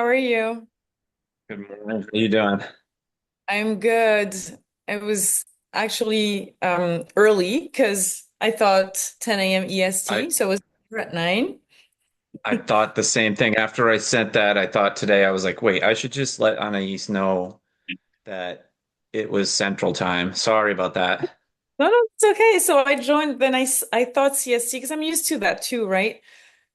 How are you? Good morning. How you doing? I'm good. It was actually early because I thought 10 a.m. I EST, so it was at 9. I thought the same thing. After I sent that, I thought today I was like, wait, I should just let Anais know that it was Central Time. Sorry about that. No, no, it's okay. So I joined, then I thought CST because I'm used to that too, right?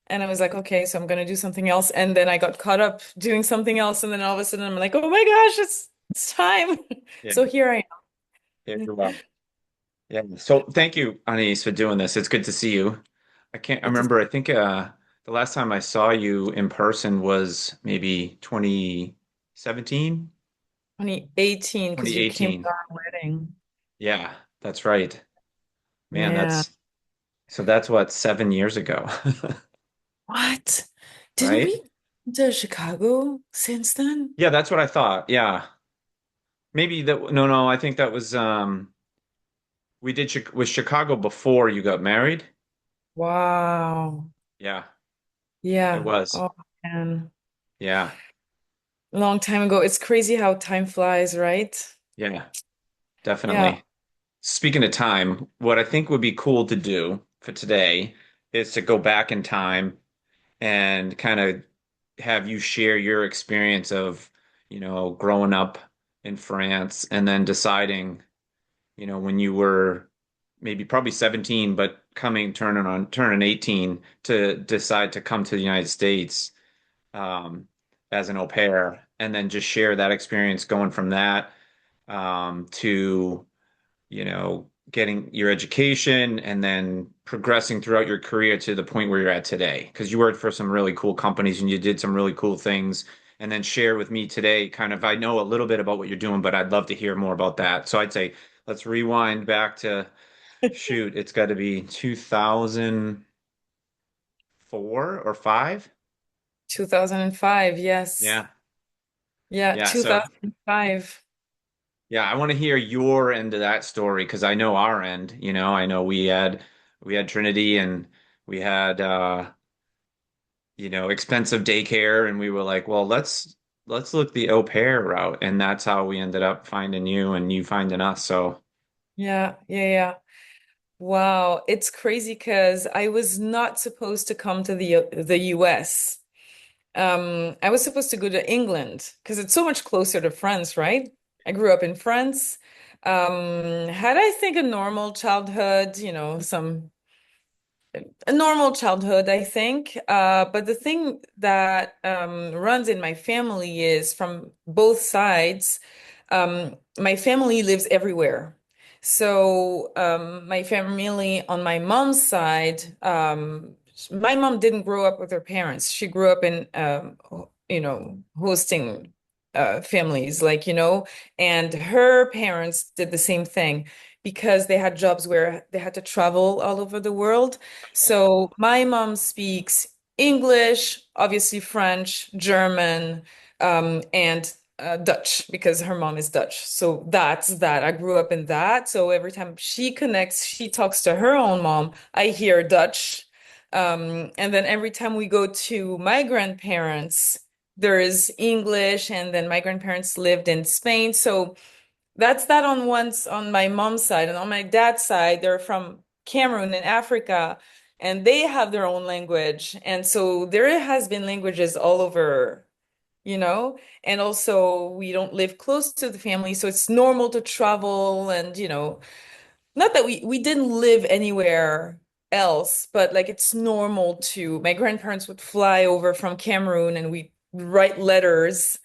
And I was like, okay, so I'm gonna do something else. And then I got caught up doing something else. And then all of a sudden I'm like, oh my gosh, it's time. Yeah, So here I yeah, am. you're well. Yeah. So thank you, Anais, for doing this. It's good to see you. I Good to see remember, I think the last time I saw you in person was maybe 2017, 2018 because you came to 2018. our wedding. Yeah, that's right. Man, Yeah. that's what, 7 years ago, What? Didn't right? we go to Chicago since then? Yeah, that's what I thought. Yeah. Maybe that, no, no, I think that was we did was Chicago before you got married? Wow. Yeah, it Yeah. was. Oh man. Yeah. A long time ago. It's crazy how time flies, right? Yeah, Yeah. definitely. Speaking of time, what I think would be cool to do for today is to go back in time and kind of have you share your experience of, growing up in France and then deciding, when you were maybe probably 17, but turning 18 to decide to come to the United States as an au pair, and then just share that experience going from that to, getting your education and then progressing throughout your career to the point where you're at today. Because you worked for some really cool companies and you did some really cool things. And then share with me today, kind of, I know a little bit about what you're doing, but I'd love to hear more about that. So I'd say let's rewind back to, shoot, it's got to be 2004 or five. 2005, yes. Yeah. Yeah, Yeah. So 2005. yeah, I want to hear your end of that story because I know our end. I know we had Trinity and we had expensive daycare, and we were like, well, let's look the au pair route, and that's how we ended up finding you and you finding us. So Yeah, yeah, yeah. Wow, it's crazy because I was not supposed to come to the US. I was supposed to go to England because it's so much closer to France, right? I grew up in France. Had I think a normal childhood, some a normal childhood, I think. But the thing that runs in my family is from both sides. My family lives everywhere. So my family on my mom's side, my mom didn't grow up with her parents. She grew up in, hosting families, and her parents did the same thing because they had jobs where they had to travel all over the world. So my mom speaks English, obviously French, German, and Dutch because her mom is Dutch. So that's that. I grew up in that. So every time she connects, she talks to her own mom, I hear Dutch. And then every time we go to my grandparents, there is English, and then my grandparents lived in Spain. So that's that on my mom's side. And on my dad's side, they're from Cameroon in Africa, and they have their own language. And so there has been languages all over, and also we don't live close to the family, so it's normal to travel and, not that we didn't live anywhere else, but like it's normal to my grandparents would fly over from Cameroon and we write letters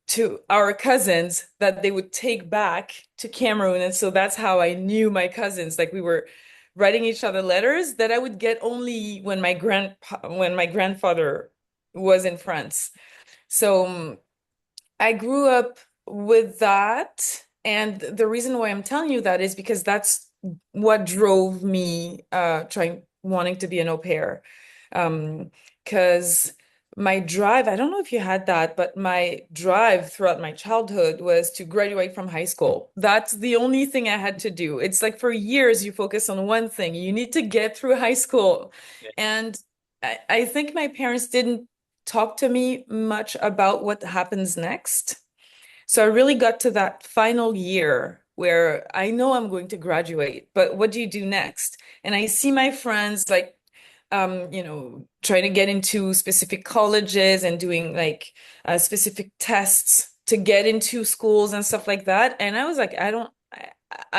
to our cousins that they would take back to Cameroon. And so that's how I knew my cousins. Like we were writing each other letters that I would get only when my grandfather was in France. So I grew up with that. And the reason why I'm telling you that is because that's what drove me trying wanting to be an au pair. Because my drive, I don't know if you had that, but my drive throughout my childhood was to graduate from high school. That's the only thing I had to do. It's like for years you focus on one thing. You need to get through high school. yeah, And I think my parents didn't. talk to me much about what happens next. So I really got to that final year where I know I'm going to graduate, but what do you do next? And I see my friends like trying to get into specific colleges and doing like specific tests to get into schools and stuff like that. And I was like, I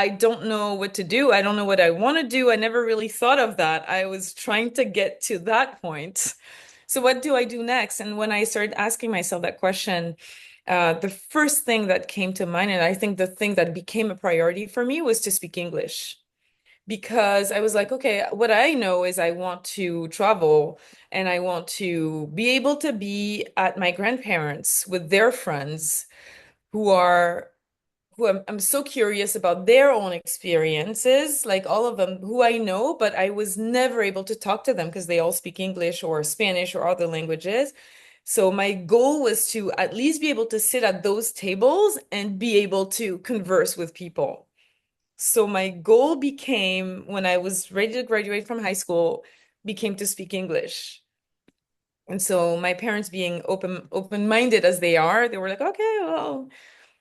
don't know what to do. I don't know what I want to do. I never really thought of that. I was trying to get to that point. So what do I do next? And when I started asking myself that question, the first thing that came to mind, and I think the thing that became a priority for me was to speak English because I was like, okay, what I know is I want to travel and I want to be able to be at my grandparents with their friends who are who I'm so curious about their own experiences, like all of them who I know, but I was never able to talk to them because they all speak English or Spanish or other languages. So my goal was to at least be able to sit at those tables and be able to converse with people. So my goal became, when I was ready to graduate from high school, became to speak English. And so my parents being open-minded as they were like, okay, well,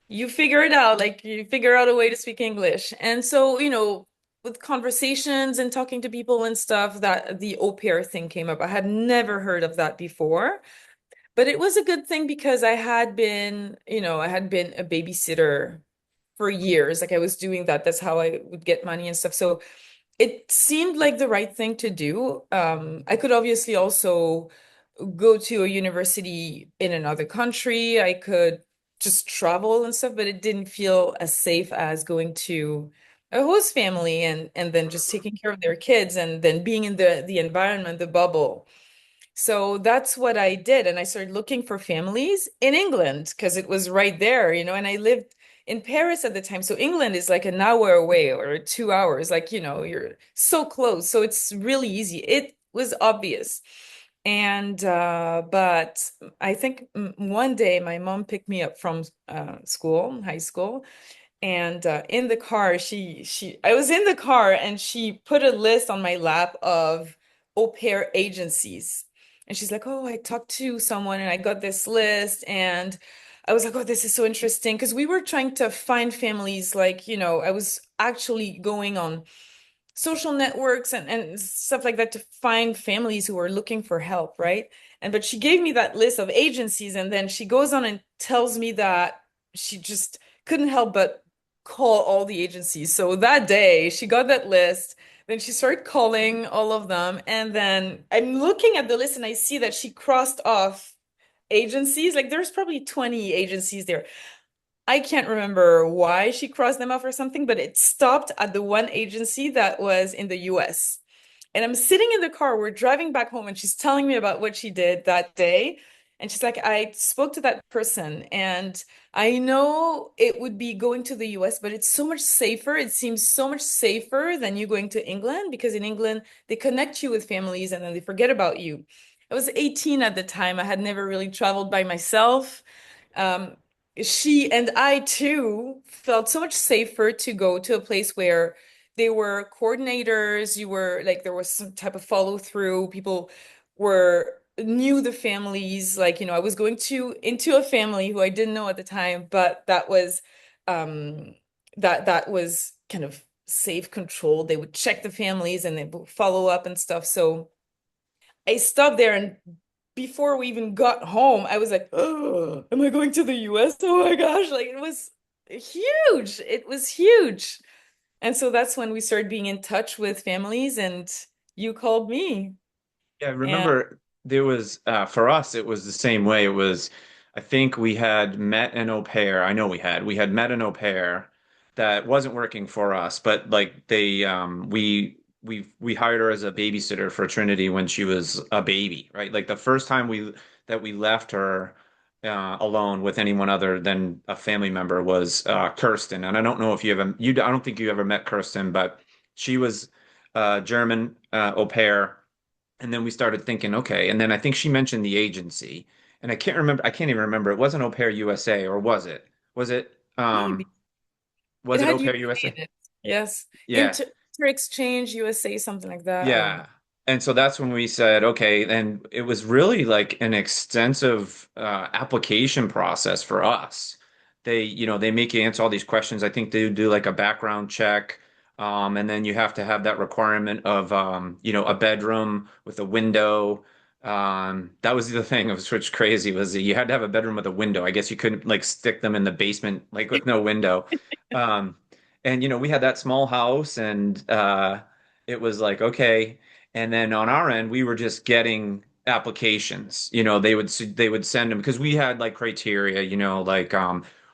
you figure it out. Like you figure out a way to speak English. And so, with conversations and talking to people and stuff, that the au pair thing came up. I had never heard of that before. But it was a good thing because I had been a babysitter for years. Like I was doing that. That's how I would get money and stuff. So it seemed like the right thing to do. I could obviously also go to a university in another country. I could just travel and stuff, but it didn't feel as safe as going to a host family and then just taking care of their kids and then being in the environment, the bubble. So that's what I did. And I started looking for families in England because it was right there, and I lived in Paris at the time. So England is like an hour away or 2 hours. Like, you're so close. So it's really easy. It was obvious. And but I think one day my mom picked me up from school, high school, and in the car, I was in the car and she put a list on my lap of au pair agencies. And she's like, "Oh, I talked to someone and I got this list." And I was like, "Oh, this is so interesting." Because we were trying to find families like, I was actually going on social networks and stuff like that to find families who are looking for help, right? But she gave me that list of agencies and then she goes on and tells me that she just couldn't help but call all the agencies. So that day she got that list, then she started calling all of them, and then I'm looking at the list and I see that she crossed off agencies. Like there's probably 20 agencies there. I can't remember why she crossed them off or something, but it stopped at the one agency that was in the US. And I'm sitting in the car, we're driving back home, and she's telling me about what she did that day. And she's like, I spoke to that person, and I know it would be going to the US, but it's so much safer. It seems so much safer than you going to England because in England, they connect you with families and then they forget about you. I was 18 at the time. I had never really traveled by myself. Um, she and I too felt so much safer to go to a place where they were coordinators, you were like there was some type of follow through, people were knew the families, like, I was going to into a family who I didn't know at the time, but um that was kind of safe controlled. They would check the families and they would follow up and stuff. So I stopped there, and before we even got home, I was like, oh, am I going to the US? Oh my gosh, like it was huge. It was huge. And so that's when we started being in touch with families, and you called me. Yeah, I And remember there was for us it was the same way. It was I think we had met an au pair. I know we had met an au pair that wasn't working for us, but like they we hired her as a babysitter for Trinity when she was a baby, right? Like the first time we left her alone with anyone other than a family member was Kirsten. And I don't know if I don't think you ever met Kirsten, but she was German au pair. And then we started thinking, okay. And then I think she mentioned the agency, and I can't remember. I can't even remember. It wasn't Au Pair USA, or was it? Was it? maybe it Was it Au had Pair USA USA? in it. Yes. Yeah, Inter Exchange USA, something like that. I don't yeah. know. And so that's when we said, okay, and it was really like an extensive application process for us. They make you answer all these questions. I think they do like a background check, and then you have to have that requirement of, a bedroom with a window. That was the thing of which crazy was that you had to have a bedroom with a window. I guess you couldn't like stick them in the basement like with no window. Um, and we had that small house, and it was like okay. And then on our end, we were just getting applications. They would send them because we had like criteria, like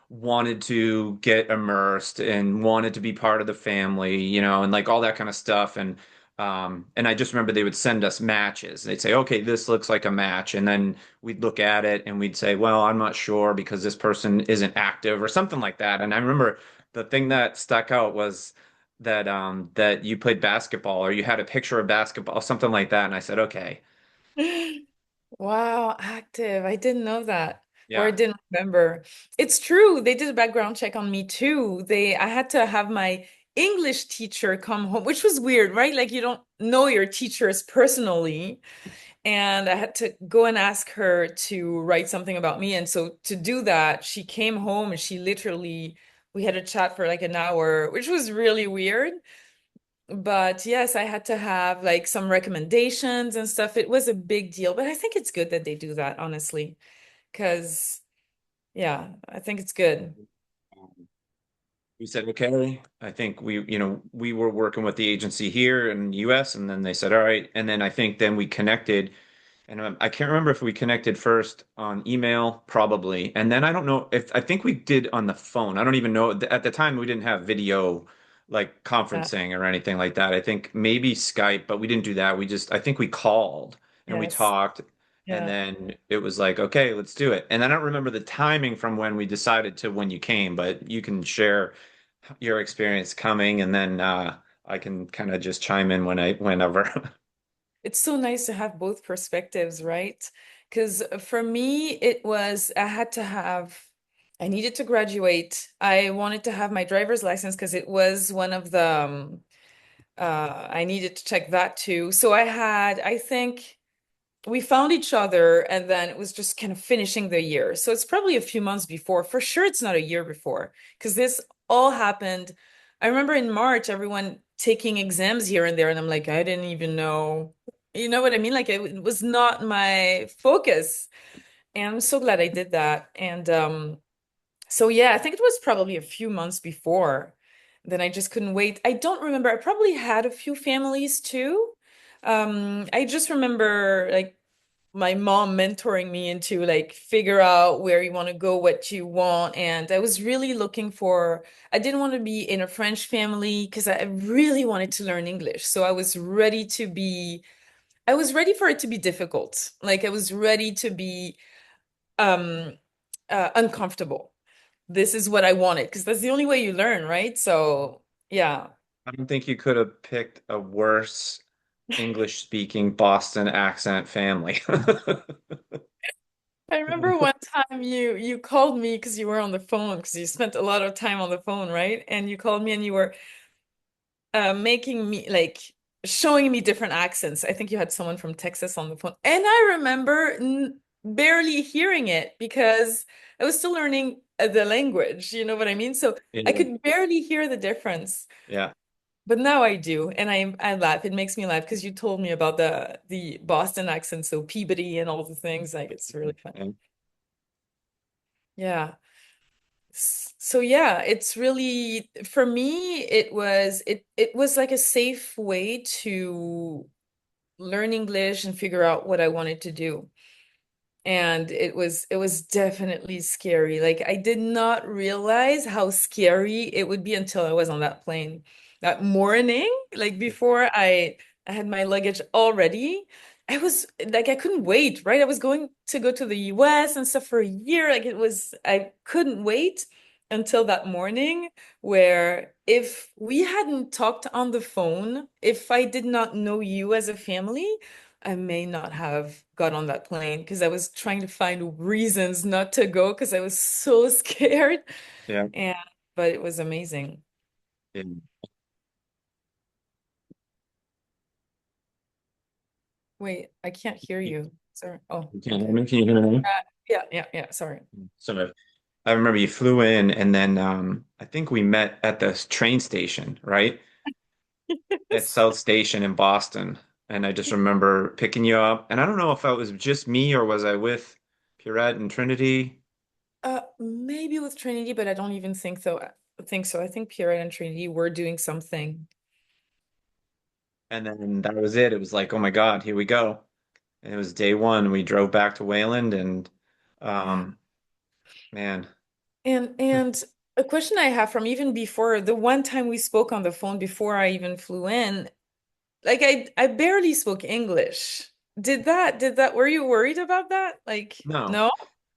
wanted to get immersed and wanted to be part of the family, and like all that kind of stuff. And I just remember they would send us matches. They'd say, "Okay, this looks like a match." And then we'd look at it and we'd say, "Well, I'm not sure because this person isn't active," or something like that. And I remember the thing that stuck out was that you played basketball or you had a picture of basketball, something like that. And I said, okay, Wow, active. I didn't know that, or I yeah, didn't remember. It's true. They did a background check on me too. I had to have my English teacher come home, which was weird, right? Like you don't know your teachers personally. And I had to go and ask her to write something about me. And so to do that, she came home and we had a chat for like an hour, which was really weird. But yes, I had to have like some recommendations and stuff. It was a big deal, but I think it's good that they do that, honestly, because yeah, I think it's good. we said, okay, I think we were working with the agency here in the US, and then they said, all right. And then I think then we connected. And I can't remember if we connected first on email, probably. And then I don't know if I think we did on the phone. I don't even know. At the time, we didn't have video like Yeah. conferencing or anything like that. I think maybe Skype, but we didn't do that. I think we called and we Yes. talked. And Yeah. then it was like, okay, let's do it. And I don't remember the timing from when we decided to when you came, but you can share your experience coming, and then I can kind of just chime in whenever. It's so nice to have both perspectives, right? Because for me, I needed to graduate. I wanted to have my driver's license because it was one of I needed to check that too. So I think we found each other and then it was just kind of finishing the year. So it's probably a few months before. For sure, it's not a year before because this all happened. I remember in March, everyone taking exams here and there, and I'm like, I didn't even know. You know what I mean? Like it was not my focus. And I'm so glad I did that. And so yeah, I think it was probably a few months before. Then I just couldn't wait. I don't remember. I probably had a few families too. I just remember like my mom mentoring me into like figure out where you want to go, what you want. And I was really I didn't want to be in a French family because I really wanted to learn English. So I was ready for it to be difficult. Like I was ready to be um uncomfortable. This is what I wanted because that's the only way you learn, right? So yeah. I don't think you could have picked a worse English speaking Boston accent family. I remember one time you called me because you were on the phone because you spent a lot of time on the phone, right? And you called me and you were making me like showing me different accents. I think you had someone from Texas on the phone. And I remember n barely hearing it because I was still learning the language, you know what I mean? So I Yeah. could barely hear the difference. Yeah. But now I do, and I laugh. It makes me laugh because you told me about the Boston accent, so Peabody and all the things. Like it's really funny. And Yeah. So yeah, it's really for me it was like a safe way to learn English and figure out what I wanted to do. And it was definitely scary. Like I did not realize how scary it would be until I was on that plane that morning. Like before I had my luggage all ready. I was like I couldn't wait, right? I was going to go to the US and stuff for a year. I couldn't wait until that morning where if we hadn't talked on the phone, if I did not know you as a family, I may not have got on that plane because I was trying to find reasons not to go because I was so scared. yeah. And but it was amazing. And Wait, I can't hear You you. Sorry. Oh, you can't hear okay. me? Can you hear me? Yeah, yeah, yeah. Sorry. Sort of. I remember you flew in, and then I think we met at the train station, right? At South Station in Boston. And I just remember picking you up. And I don't know if I was just me or was I with Pierrette and Trinity. Maybe with Trinity, but I don't even think so. I think Pierre and Trinity were doing something. And then that was it. It was like, oh my God, here we go. And it was day one. We drove back to Wayland and Yeah. um man. And a question I have from even before the one time we spoke on the phone before I even flew in, like I barely spoke English. Did that were you worried about that? Like, No, no?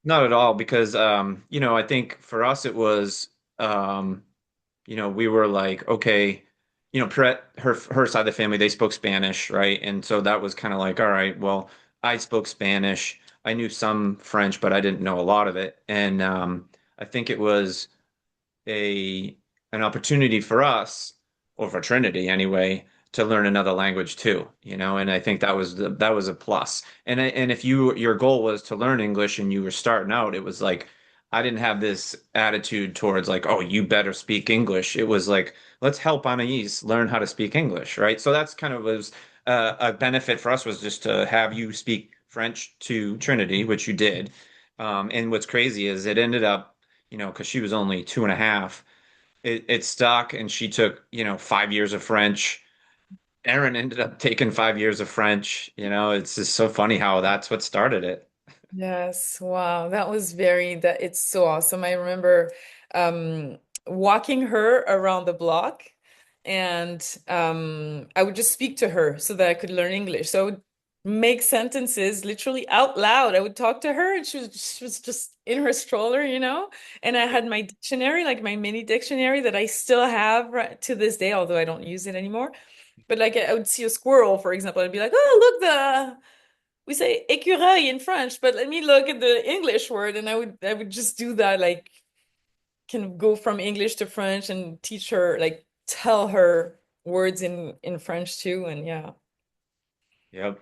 not at all because I think for us it was we were like, okay, Pret, her side of the family, they spoke Spanish, right? And so that was kind of like, all right, well, I spoke Spanish. I knew some French, but I didn't know a lot of it. And I think it was a an opportunity for us, or for Trinity anyway, to learn another language too, and I think that was a plus. And if your goal was to learn English and you were starting out, it was like I didn't have this attitude towards like, oh, you better speak English. It was like, let's help Anais learn how to speak English, right? So that's kind of was a benefit for us was just to have you speak French to Trinity, which you did. And what's crazy is it ended up, because she was only 2.5, it stuck and she took, 5 years of French. Erin ended up taking 5 years of French. It's just so funny how that's what started it. Yes, wow. That it's so awesome. I remember walking her around the block and I would just speak to her so that I could learn English. So I would make sentences literally out loud. I would talk to her and she was just in her stroller, and I had my dictionary, like my mini dictionary that I still have right to this day, although I don't use it anymore. But like I would see a squirrel, for example, and I'd be like, "Oh, look, the we say écureuil in French, but let me look at the English word," and I would just do that, like can go from English to French and teach her, like tell her words in French too, and yeah, Yep.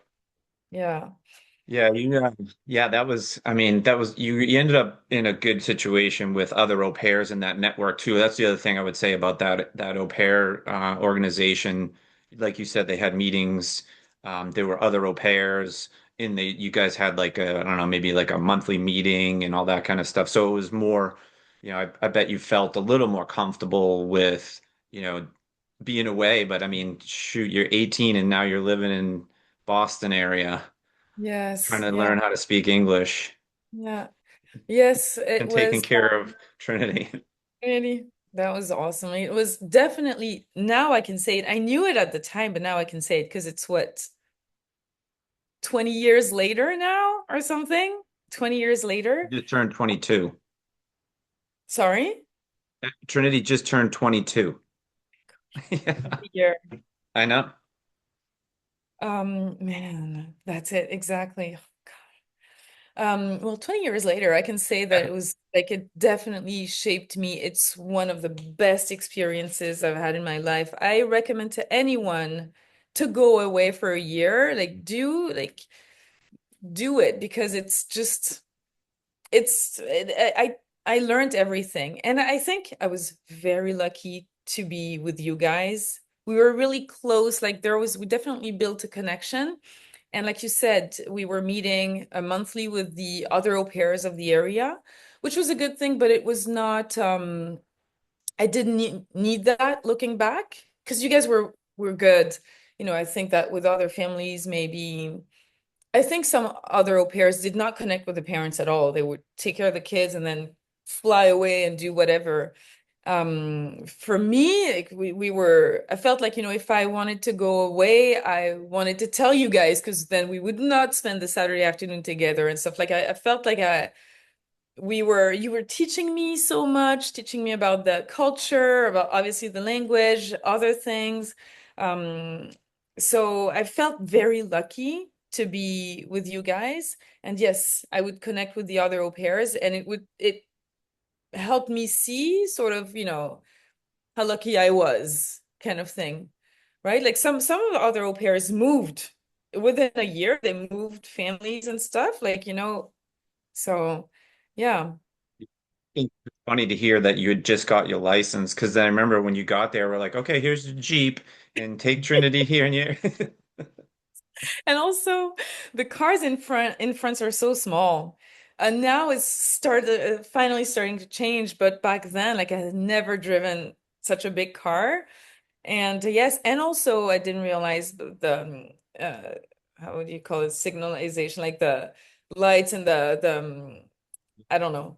yeah, Yeah, yeah, that was, I mean, that was, you ended up in a good situation with other au pairs in that network too. That's the other thing I would say about that au pair organization. Like you said, they had meetings. There were other au pairs you guys had like I don't know, maybe like a monthly meeting and all that kind of stuff. So it was more, I bet you felt a little more comfortable with, you know, being away. But I mean, shoot, you're 18 and now you're living in Boston area trying yes, to yeah, learn how to speak English yeah, yes, it and taking was care of Trinity. really, that was awesome. It was definitely, now I can say it. I knew it at the time, but now I can say it because it's what, 20 years later now or something? 20 years later? Just turned 22. Sorry? Trinity just turned 22. Yeah, Year. I know. Man, that's it exactly. Well, 20 years later, I can say that it was like it definitely shaped me. It's one of the best experiences I've had in my life. I recommend to anyone to go away for a year, do it because it's just I learned everything. And I think I was very lucky to be with you guys. We were really close. We definitely built a connection. And like you said, we were meeting monthly with the other au pairs of the area, which was a good thing, but it was not, I didn't need that looking back because you guys were good. I think that with other families, maybe I think some other au pairs did not connect with the parents at all. They would take care of the kids and then fly away and do whatever. For me, like I felt like, if I wanted to go away, I wanted to tell you guys because then we would not spend the Saturday afternoon together and stuff. Like I felt like you were teaching me so much, teaching me about the culture, about obviously the language, other things. Um, so I felt very lucky to be with you guys. And yes, I would connect with the other au pairs and it helped me see sort of, how lucky I was kind of thing. Right? Like some of the other au pairs moved. within a year they moved families and stuff, like, so yeah. It's funny to hear that you had just got your license because then I remember when you got there, we're like, okay, here's the Jeep and take Trinity here and here. And also the cars in front are so small. And now it's started finally starting to change, but back then, like, I had never driven such a big car. And yes, and also I didn't realize the how would you call it, signalization, like the lights and the I don't know,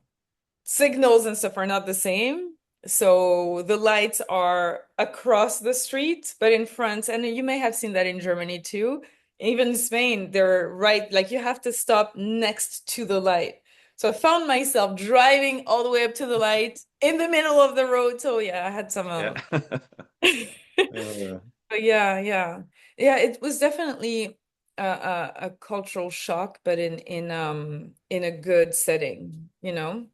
signals and stuff are not the same. So the lights are across the street, but in front, and you may have seen that in Germany too. Even in Spain, they're right, like you have to stop next to the light. So I found myself driving all the way up to the light in the middle of the road. So yeah, I had some Yeah. Uh, but yeah, yeah. Yeah, it was definitely a cultural shock, but in a good setting, you know?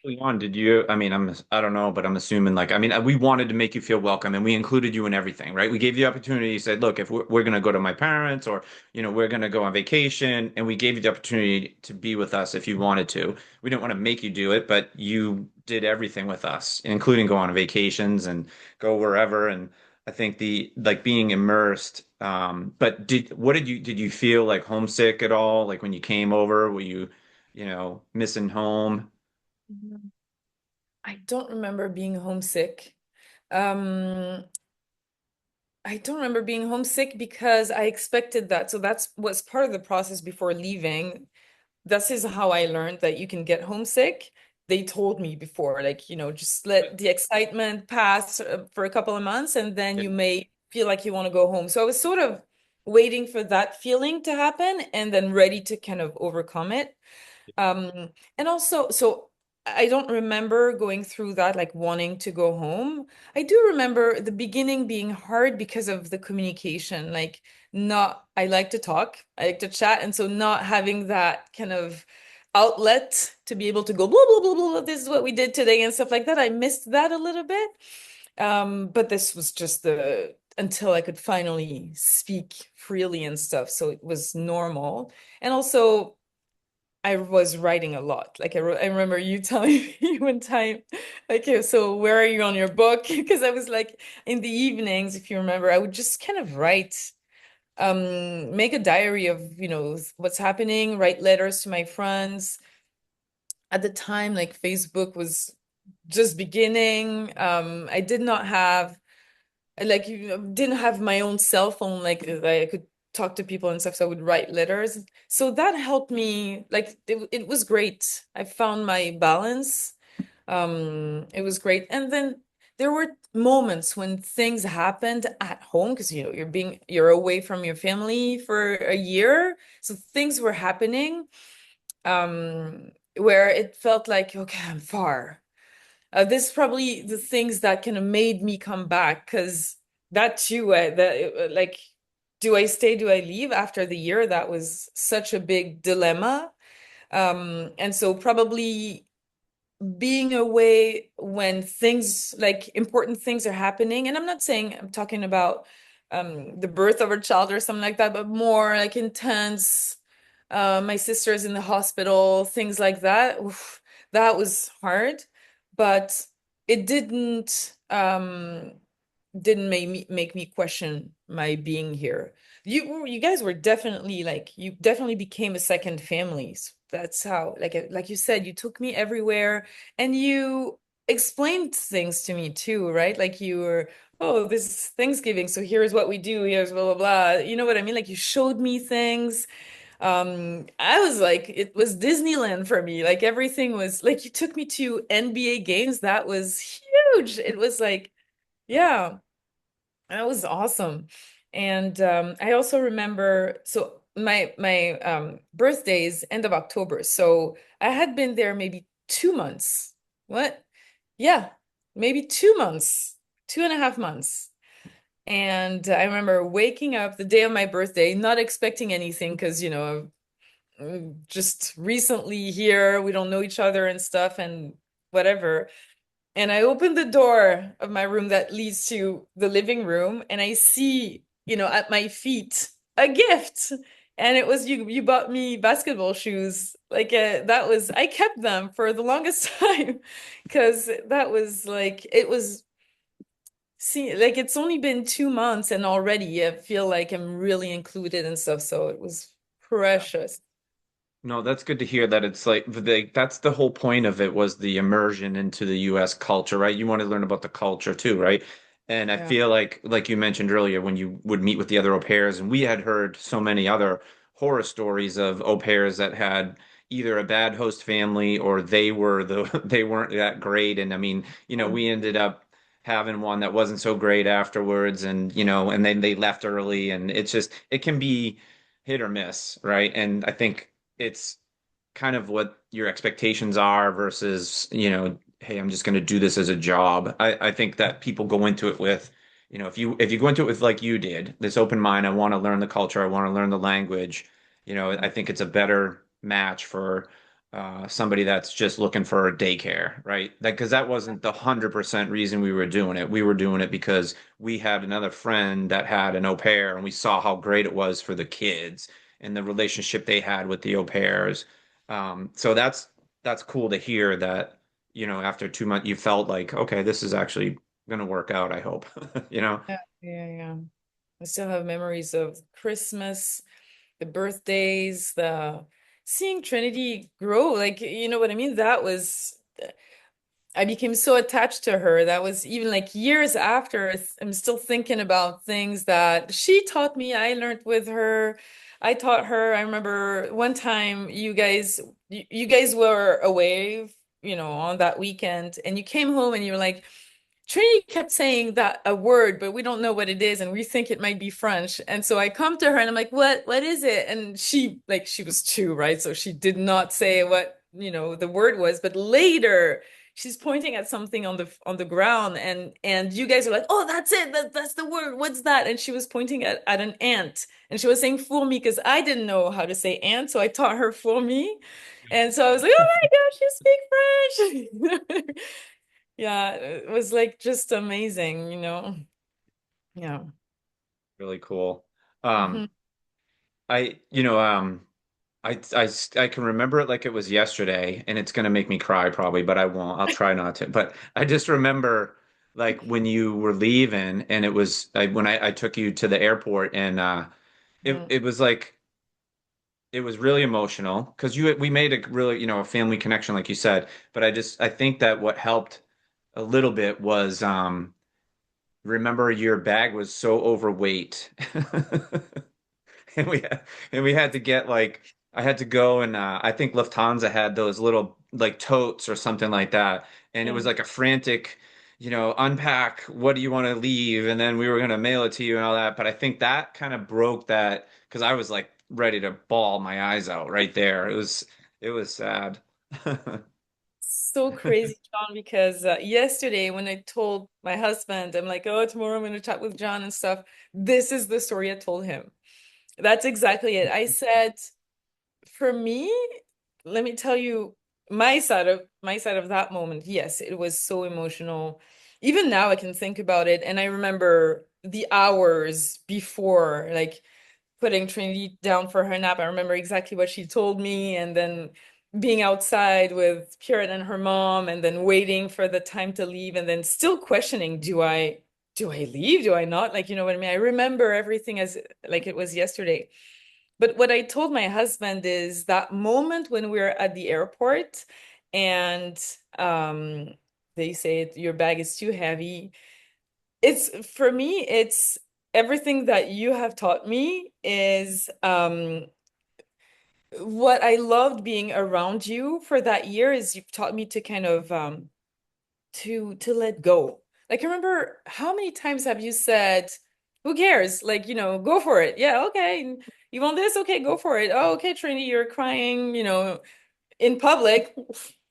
early on, did you, I mean, I don't know, but I'm assuming like, I mean, we wanted to make you feel welcome and we included you in everything, right? We gave you the opportunity. You said, look, if we're going to go to my parents or, we're going to go on vacation and we gave you the opportunity to be with us if you wanted to. We didn't want to make you do it, but you did everything with us, including go on vacations and go wherever. And I think like being immersed, but did you feel like homesick at all? Like when you came over, were you, missing home? Mhm. I don't remember being homesick. Um, I don't remember being homesick because I expected that. So that's was part of the process before leaving. This is how I learned that you can get homesick. They told me before, like, just let the excitement pass for a couple of months and then you may feel like you want to go home. So I was sort of waiting for that feeling to happen and then ready to kind of overcome it. And also, so I don't remember going through that, like wanting to go home. I do remember the beginning being hard because of the communication. Like, not, I like to talk, I like to chat. And so not having that kind of outlet to be able to go blah, blah, blah, blah, blah, this is what we did today and stuff like that. I missed that a little bit. But this was just until I could finally speak freely and stuff. So it was normal. And also, I was writing a lot. Like I remember you telling me one time, like, "Okay, so where are you on your book?" Because I was like in the evenings, if you remember, I would just kind of write, make a diary of, what's happening, write letters to my friends. At the time, like Facebook was just beginning. I did not have like you didn't have my own cell phone like I could talk to people and stuff, so I would write letters, so that helped me, like it was great. I found my balance. It was great. And then there were moments when things happened at home because you're away from your family for a year, so things were happening where it felt like, okay, I'm far. This is probably the things that kind of made me come back because that too, like, do I stay? Do I leave after the year? That was such a big dilemma. And so probably being away when things like important things are happening, and I'm not saying I'm talking about the birth of a child or something like that, but more like intense. My sister's in the hospital, things like that. Oof, that was hard, but it didn't make me question my being here. You guys were definitely, like, you definitely became a second family. That's how, like you said, you took me everywhere and you explained things to me too, right? Like you were, oh, this is Thanksgiving, so here's what we do, here's blah blah blah. You know what I mean? Like you showed me things. I was like, it was Disneyland for me. Like everything was like you took me to NBA games. That was huge. It was like, yeah. That was awesome. And I also remember, so my birthday is end of October. So I had been there maybe 2 months. What? Yeah, maybe 2 months, 2.5 months. And I remember waking up the day of my birthday, not expecting anything because, just recently here, we don't know each other and stuff and whatever. And I open the door of my room that leads to the living room, and I see, at my feet. a gift. And it was you bought me basketball shoes. Like that was I kept them for the longest time because that was like it was see like it's only been 2 months and already I feel like I'm really included and stuff. So it was precious. No, that's good to hear that it's like that's the whole point of it was the immersion into the US culture, right? You want to learn about the culture too, right? And I Yeah. feel like you mentioned earlier when you would meet with the other au pairs, and we had heard so many other horror stories of au pairs that had either a bad host family or they were the they weren't that great. And I mean, we ended up having one that wasn't so great afterwards, and and then they left early, and it's just it can be hit or miss, right? And I think it's kind of what your expectations are versus, hey, I'm just going to do this as a job. I think that people go into it with, if you go into it with like you did, this open mind, I want to learn the culture, I want to learn the language, I think it's a better match for somebody that's just looking for a daycare, right? Because that wasn't the 100% reason we were doing it. We were doing it because we had another friend that had an au pair and we saw how great it was for the kids and the relationship they had with the au pairs. So that's cool to hear that, after 2 months you felt like, okay, this is actually gonna work out, I hope. You know? Yeah, yeah, yeah. I still have memories of Christmas, the birthdays, the seeing Trinity grow. Like, you know what I mean? That was, I became so attached to her. That was even like years after. I'm still thinking about things that she taught me. I learned with her. I taught her. I remember one time you guys were away, on that weekend, and you came home and you were like, Trinity kept saying that a word, but we don't know what it is, and we think it might be French. And so I come to her and I'm like, what is it? And she was two, right? So she did not say what, the word was, but later she's pointing at something on the ground and you guys are like, oh, that's it. That's the word. What's that? And she was pointing at an ant. And she was saying fourmi because I didn't know how to say ant, so I taught her fourmi. And so I was like, oh my gosh, you speak French. Yeah, it was like just amazing. Yeah. Really cool. Hmm. Um, I, you know, I can remember it like it was yesterday, and it's gonna make me cry probably, but I won't. I'll try not to. But I just remember like when you were leaving, and it was when I took you to the airport, and it Hmm. it was like it was really emotional because we made a really a family connection like you said. But I think that what helped a little bit was remember your bag was so overweight. and we and we had to get like I had to go and I think Lufthansa had those little like totes or something like that, and it was Yeah. like a frantic, unpack. What do you want to leave? And then we were gonna mail it to you and all that. But I think that kind of broke that because I was like ready to bawl my eyes out right there. It was sad. So crazy, John, because yesterday when I told my husband, I'm like, oh, tomorrow I'm going to chat with John and stuff. This is the story I told him. That's exactly it. I said, for me, let me tell you my side of that moment. Yes, it was so emotional. Even now I can think about it and I remember the hours before, like putting Trinity down for her nap. I remember exactly what she told me, and then being outside with Pierrette and her mom, and then waiting for the time to leave, and then still questioning, do I leave? Do I not? Like, you know what I mean? I remember everything as like it was yesterday. But what I told my husband is that moment when we're at the airport and they say your bag is too heavy. It's for me, it's everything that you have taught me is what I loved being around you for that year is you've taught me to kind of to let go. Like I remember how many times have you said, who cares? Like, go for it. Yeah, okay. You want this? Okay, go for it. Oh, okay, Trini, you're crying, in public.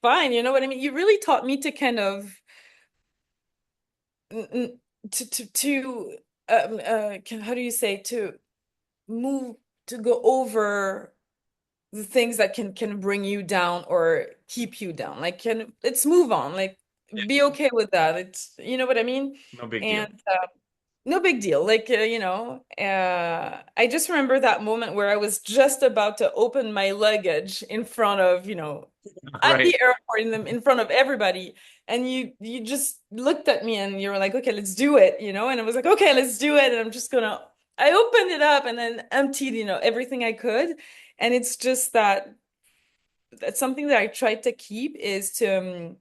Fine, you know what I mean? You really taught me to kind of n- n- to how do you say move to go over the things that can bring you down or keep you down. Like let's move on. Like Yeah, be okay with that. It's you know what I mean? no big And deal. no big deal. Like, I just remember that moment where I was just about to open my luggage in front of, at Right. the airport in front of everybody. And you just looked at me and you were like, okay, let's do it, And I was like, okay, let's do it. And I opened it up and then emptied, everything I could. And it's just that's something that I tried to keep is to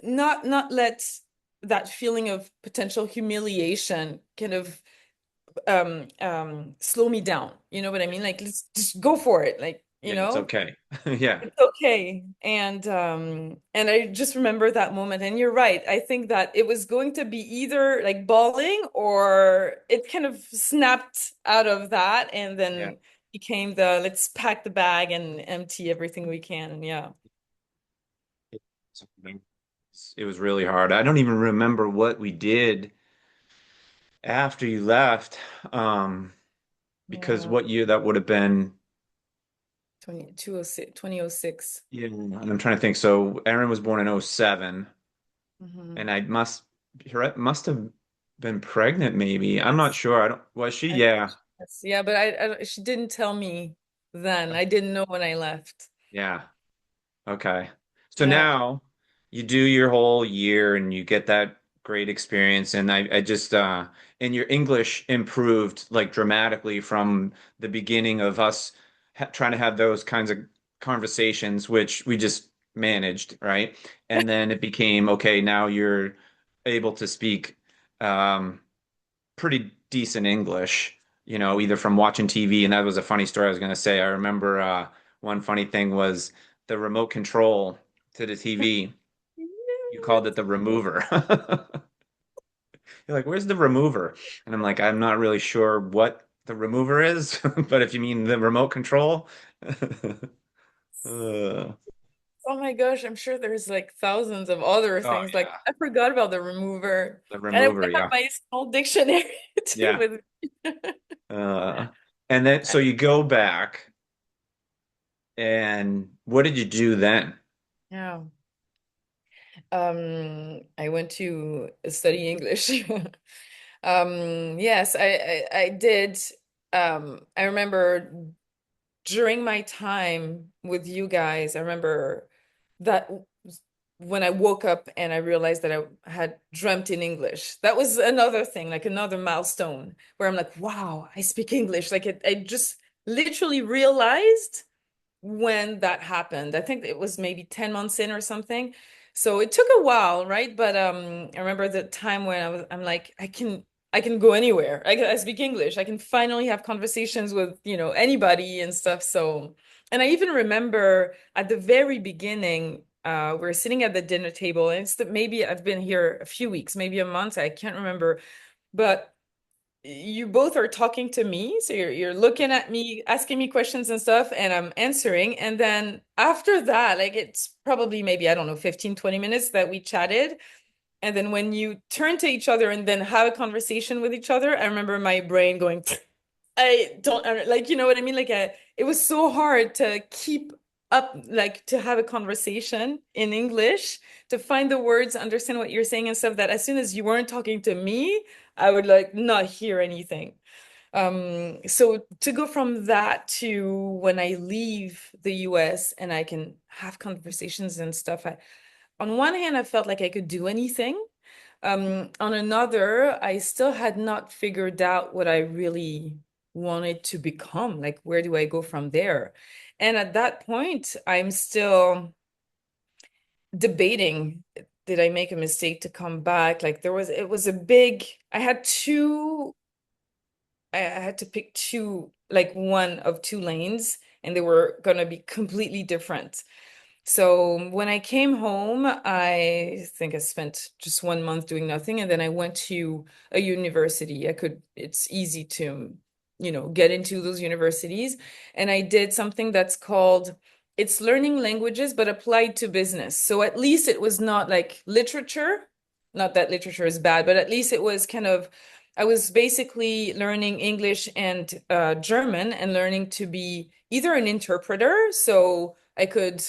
not let that feeling of potential humiliation kind of slow me down. You know what I mean? Like let's just go for it. Like, Yeah, it's okay. Yeah. it's okay. And I just remember that moment. And you're right. I think that it was going to be either like bawling or it kind of snapped out of that and Yeah. then became the let's pack the bag and empty everything we can. And yeah. It was really hard. I don't even remember what we did after you left. Because Yeah. what year that would have been. 2006. Yeah, and I'm trying to think. So Aaron was born in '07, Hmm. and must have been pregnant maybe. I'm not Yes. sure. I don't was she? I think Yeah. yes. Yeah, but she didn't tell me then. I didn't know when I left. Yeah. Okay. So Yeah. now you do your whole year and you get that great experience. And I just, and your English improved like dramatically from the beginning of us ha trying to have those kinds of conversations, which we just managed, right? And then it became, okay, now you're able to speak um, pretty decent English, either from watching TV. And that was a funny story I was going to say. I remember one funny thing was the remote control to the TV. You called it the remover. You're like, where's the remover? And I'm like, I'm not really sure what the remover is, but if you mean the remote control, uh, Oh my gosh, I'm sure there's like thousands of other oh things. Like yeah, I forgot about the remover. the And I remover, have yeah, my small dictionary too yeah. with Uh, and then so you go back, and what did you do then? yeah. I went to study English. Yes, I did. I remember during my time with you guys, I remember that when I woke up and I realized that I had dreamt in English, that was another thing, like another milestone where I'm like, wow, I speak English. Like I just literally realized when that happened. I think it was maybe 10 months in or something. So it took a while, right? But I remember the time when I'm like, I can go anywhere. I speak English. I can finally have conversations with, anybody and stuff. So, and I even remember at the very beginning, we're sitting at the dinner table, and it's that maybe I've been here a few weeks, maybe a month, I can't remember. But you both are talking to me, so you're looking at me, asking me questions and stuff, and I'm answering. And then after that, like it's probably maybe, I don't know, 15, 20 minutes that we chatted. And then when you turn to each other and then have a conversation with each other, I remember my brain going, I don't like, you know what I mean? Like it was so hard to keep up, like to have a conversation in English, to find the words, understand what you're saying and stuff that as soon as you weren't talking to me, I would like not hear anything. So to go from that to when I leave the US and I can have conversations and stuff, on one hand, I felt like I could do anything. On another, I still had not figured out what I really wanted to become. Like, where do I go from there? And at that point, I'm still debating, did I make a mistake to come back? Like, it was a big, I had to pick two, like one of two lanes, and they were going to be completely different. So when I came home, I think I spent just 1 month doing nothing, and then I went to a university. It's easy to, get into those universities. And I did something that's called, it's learning languages, but applied to business. So at least it was not like literature, not that literature is bad, but at least it was kind of, I was basically learning English and German and learning to be either an interpreter, so I could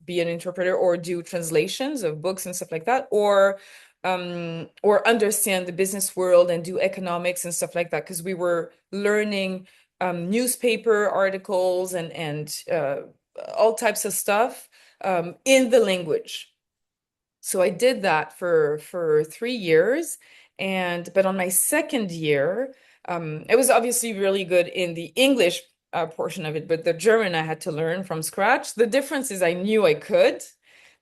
be an interpreter or do translations of books and stuff like that, or or understand the business world and do economics and stuff like that because we were learning newspaper articles and all types of stuff in the language. So I did that for 3 years, and but on my second year, it was obviously really good in the English portion of it, but the German I had to learn from scratch. The difference is I knew I could,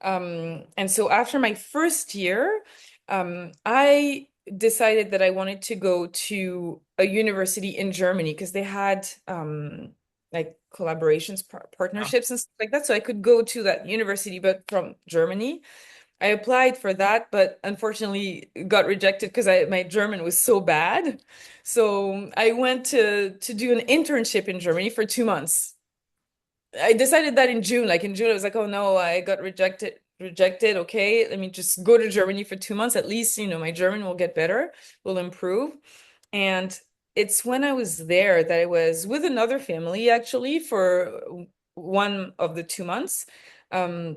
and so after my first year, I decided that I wanted to go to a university in Germany because they had like collaborations, Oh, partnerships, and stuff like that. So I could go to that university, but from Germany. I applied for that, but unfortunately got rejected because I my German was so bad. So I went to do an internship in Germany for 2 months. I decided that in June. Like in June, I was like, oh no, I got rejected. Okay, let me just go to Germany for 2 months. At least, my German will get better, will improve. And it's when I was there that I was with another family actually for one of the 2 months. Um,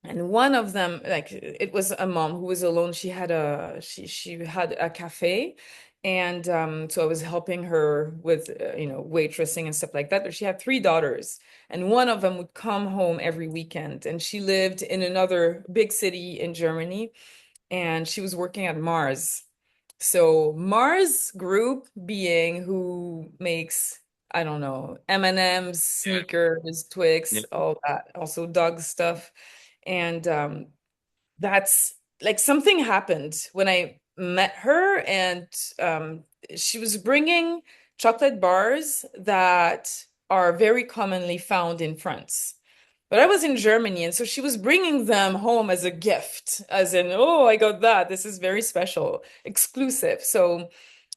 and one of them, like it was a mom who was alone. She had a cafe, and so I was helping her with waitressing and stuff like that. But she had three daughters, and one of them would come home every weekend. And she lived in another big city in Germany, and she was working at Mars. So Mars Group being who makes, I don't know, M&M's, yeah. sneakers, Yeah. Twix, all that, also dog stuff. And that's like something happened when I met her, and um, she was bringing chocolate bars that are very commonly found in France. But I was in Germany, and so she was bringing them home as a gift, as in, oh, I got that. This is very special, exclusive. So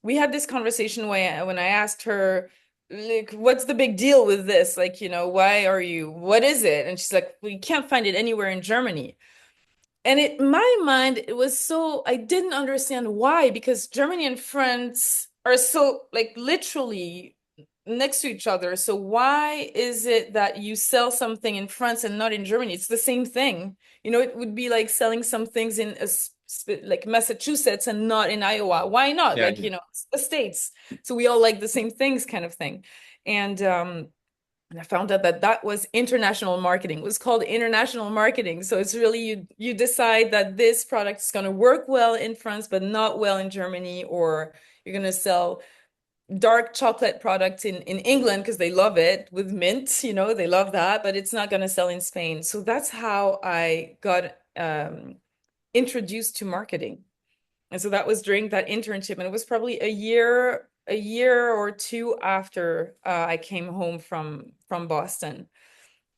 we had this conversation when I asked her, like, what's the big deal with this? Like, what is it? And she's like, we can't find it anywhere in Germany. And in my mind, it was so, I didn't understand why, because Germany and France are so, like, literally next to each other. So why is it that you sell something in France and not in Germany? It's the same thing. It would be like selling some things in like Massachusetts and not in Iowa. Why not? Yeah. Like, it's the States. So we all like the same things kind of thing. And I found out that that was international marketing. It was called international marketing. So it's really you decide that this product is going to work well in France, but not well in Germany, or you're going to sell dark chocolate products in England because they love it with mint, they love that, but it's not going to sell in Spain. So that's how I got introduced to marketing. And so that was during that internship, and it was probably a year or two after I came home from Boston.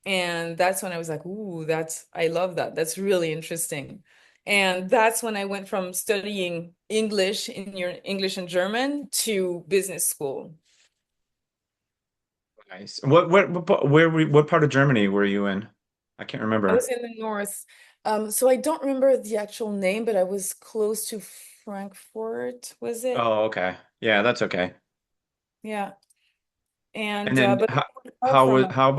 And that's when I was like, ooh, I love that. That's really interesting. And that's when I went from studying English in your English and German to business school. Nice. What part of Germany were you in? I can't I was remember. in the north. So I don't remember the actual name, but I was close to Frankfurt, was it? Oh, okay. Yeah, that's okay. Yeah. And And then but far from how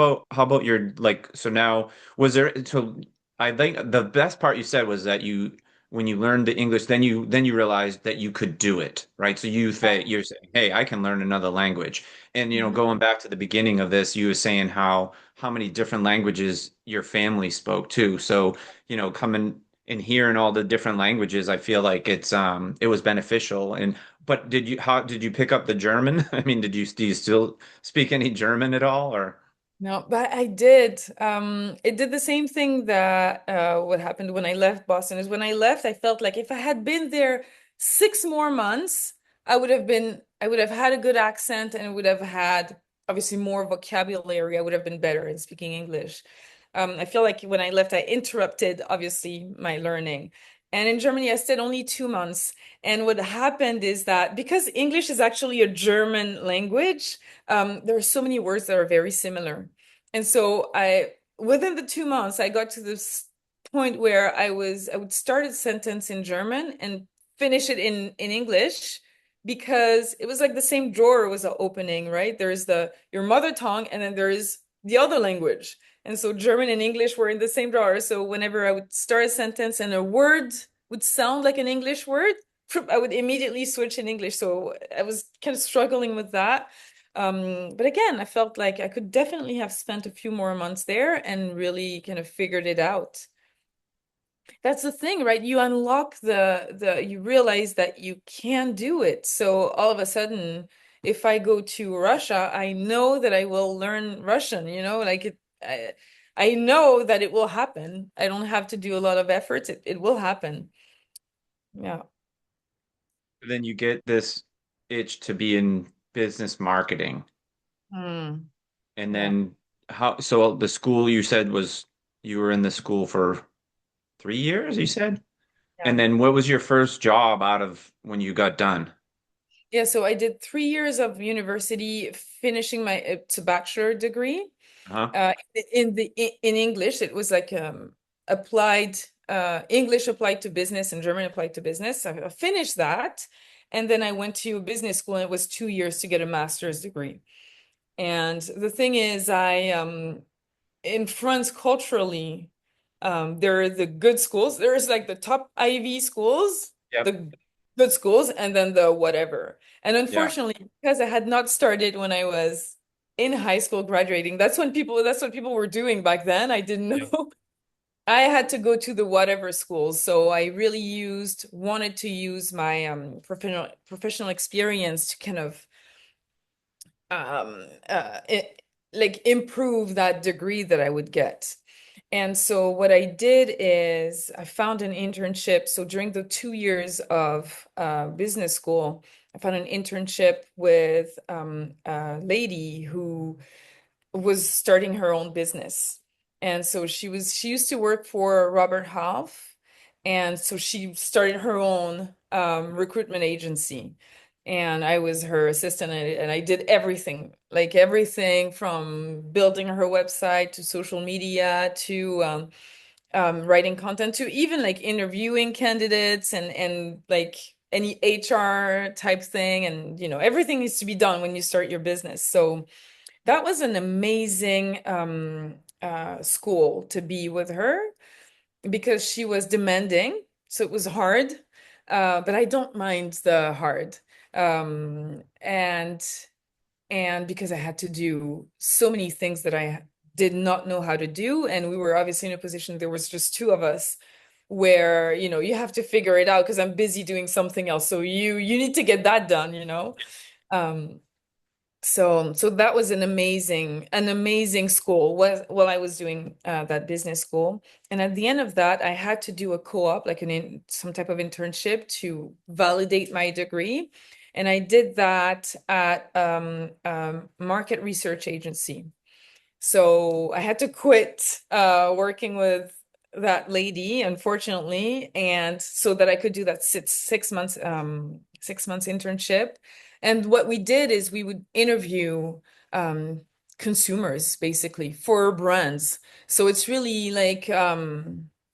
about your like so now was there so I think the best part you said was that you when you learned the English then you realized that you could do it, right? So you're saying, "Hey, I can learn another language." And Mhm. going back to the beginning of this, you were saying how many different languages your family spoke too. So, coming and hearing all the different languages, I feel like it was beneficial. And but how did you pick up the German? I mean, do you still speak any German at all or No, but I did. It did the same thing that what happened when I left Boston is when I left, I felt like if I had been there 6 more months, I would have had a good accent and would have had obviously more vocabulary. I would have been better in speaking English. I feel like when I left, I interrupted obviously my learning. And in Germany, I stayed only 2 months. And what happened is that because English is actually a German language, there are so many words that are very similar. And so within the 2 months, I got to this point where I would start a sentence in German and finish it in English because it was like the same drawer was opening, right? There's your mother tongue, and then there's the other language. And so German and English were in the same drawer. So whenever I would start a sentence and a word would sound like an English word, I would immediately switch in English. So I was kind of struggling with that. But again, I felt like I could definitely have spent a few more months there and really kind of figured it out. That's the thing, right? You unlock you realize that you can do it. So all of a sudden, if I go to Russia, I know that I will learn Russian, like I know that it will happen. I don't have to do a lot of efforts. It will happen. Yeah. Then you get this itch to be in business marketing. Hmm. And Yeah. then so the school you said was you were in the school for 3 years, you said? Yeah. And then what was your first job out of when you got done? Yeah, so I did 3 years of university, finishing my it's a bachelor degree. Huh? In English, it was like applied English applied to business and German applied to business. I finished that, and then I went to business school, and it was 2 years to get a master's degree. And the thing is, I in France culturally, there are the good schools. There's like the top Ivy schools, Yep. the good schools, and then the whatever. And Yeah. unfortunately, because I had not started when I was in high school graduating, that's what people were doing back then. I didn't Yeah. know. I had to go to the whatever schools. So I really wanted to use my professional experience to kind of um uh it, like improve that degree that I would get. And so what I did is I found an internship. So during the 2 years of business school, I found an internship with a lady who was starting her own business. And so she used to work for Robert Half. And so she started her own recruitment agency. And I was her assistant, and I did everything, like everything from building her website to social media to writing content to even like interviewing candidates and like any HR type thing. And, everything needs to be done when you start your business. So that was an amazing school to be with her because she was demanding. So it was hard, but I don't mind the hard. And because I had to do so many things that I did not know how to do. And we were obviously in a position, there was just two of us where, you have to figure it out because I'm busy doing something else. So you need to get that done. Um, so that was an amazing school while I was doing that business school. And at the end of that, I had to do a co-op, like some type of internship to validate my degree. And I did that at market research agency. So I had to quit working with that lady, unfortunately, and so that I could do that 6 months internship. And what we did is we would interview um, consumers basically for brands. So it's really like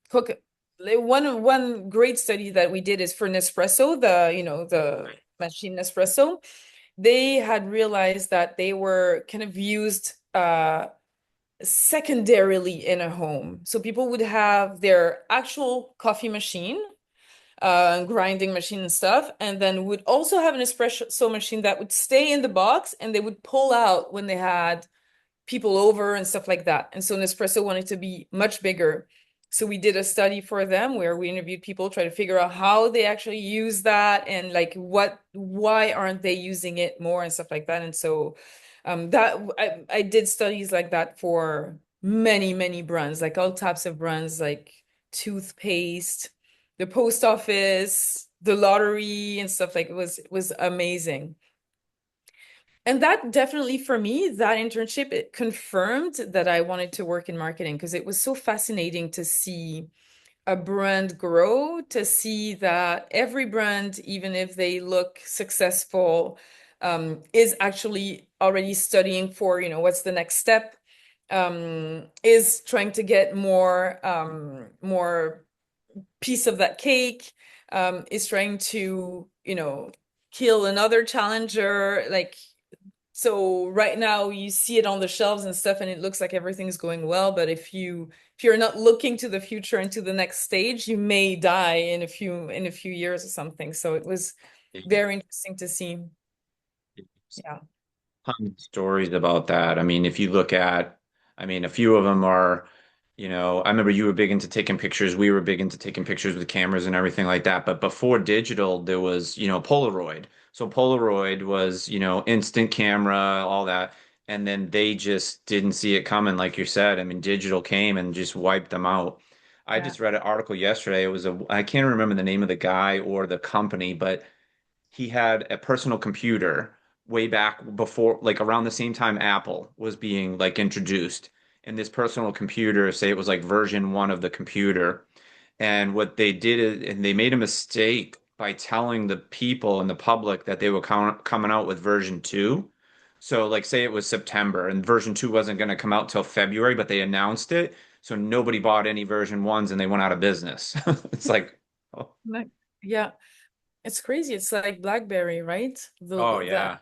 cook. One great study that we did is for Nespresso, the machine Nespresso. They had realized that they were kind of used secondarily in a home. So people would have their actual coffee machine, grinding machine and stuff, and then would also have an espresso machine that would stay in the box and they would pull out when they had people over and stuff like that. And so Nespresso wanted to be much bigger. So we did a study for them where we interviewed people, try to figure out how they actually use that and like why aren't they using it more and stuff like that. And so that I did studies like that for many, many brands, like all types of brands, like toothpaste, the post office, the lottery and stuff like it was amazing. And that definitely for me, that internship, it confirmed that I wanted to work in marketing because it was so fascinating to see a brand grow, to see that every brand, even if they look successful, is actually already studying for, what's the next step, is trying to get more piece of that cake, is trying to, kill another challenger. Like So right now you see it on the shelves and stuff and it looks like everything's going well, but if you're not looking to the future and to the next stage, you may die in a few years or something. So it was very interesting to see. Yeah. Tons of stories about that. I mean, if you look at, I mean, a few of them are, I remember you were big into taking pictures. We were big into taking pictures with cameras and everything like that. But before digital, there was, Polaroid. So Polaroid was, instant camera, all that. And then they just didn't see it coming, like you said. I mean, digital came and just wiped them out. I Yeah. just read an article yesterday. I can't remember the name of the guy or the company, but he had a personal computer way back before, like around the same time Apple was being like introduced. And this personal computer, say it was like version one of the computer. And what they did is, and they made a mistake by telling the people and the public that they were coming out with version two. So, like, say it was September and version two wasn't going to come out till February, but they announced it. So nobody bought any version ones and they went out of business. It's like, oh, Like, yeah. It's crazy. It's like BlackBerry, right? oh The yeah.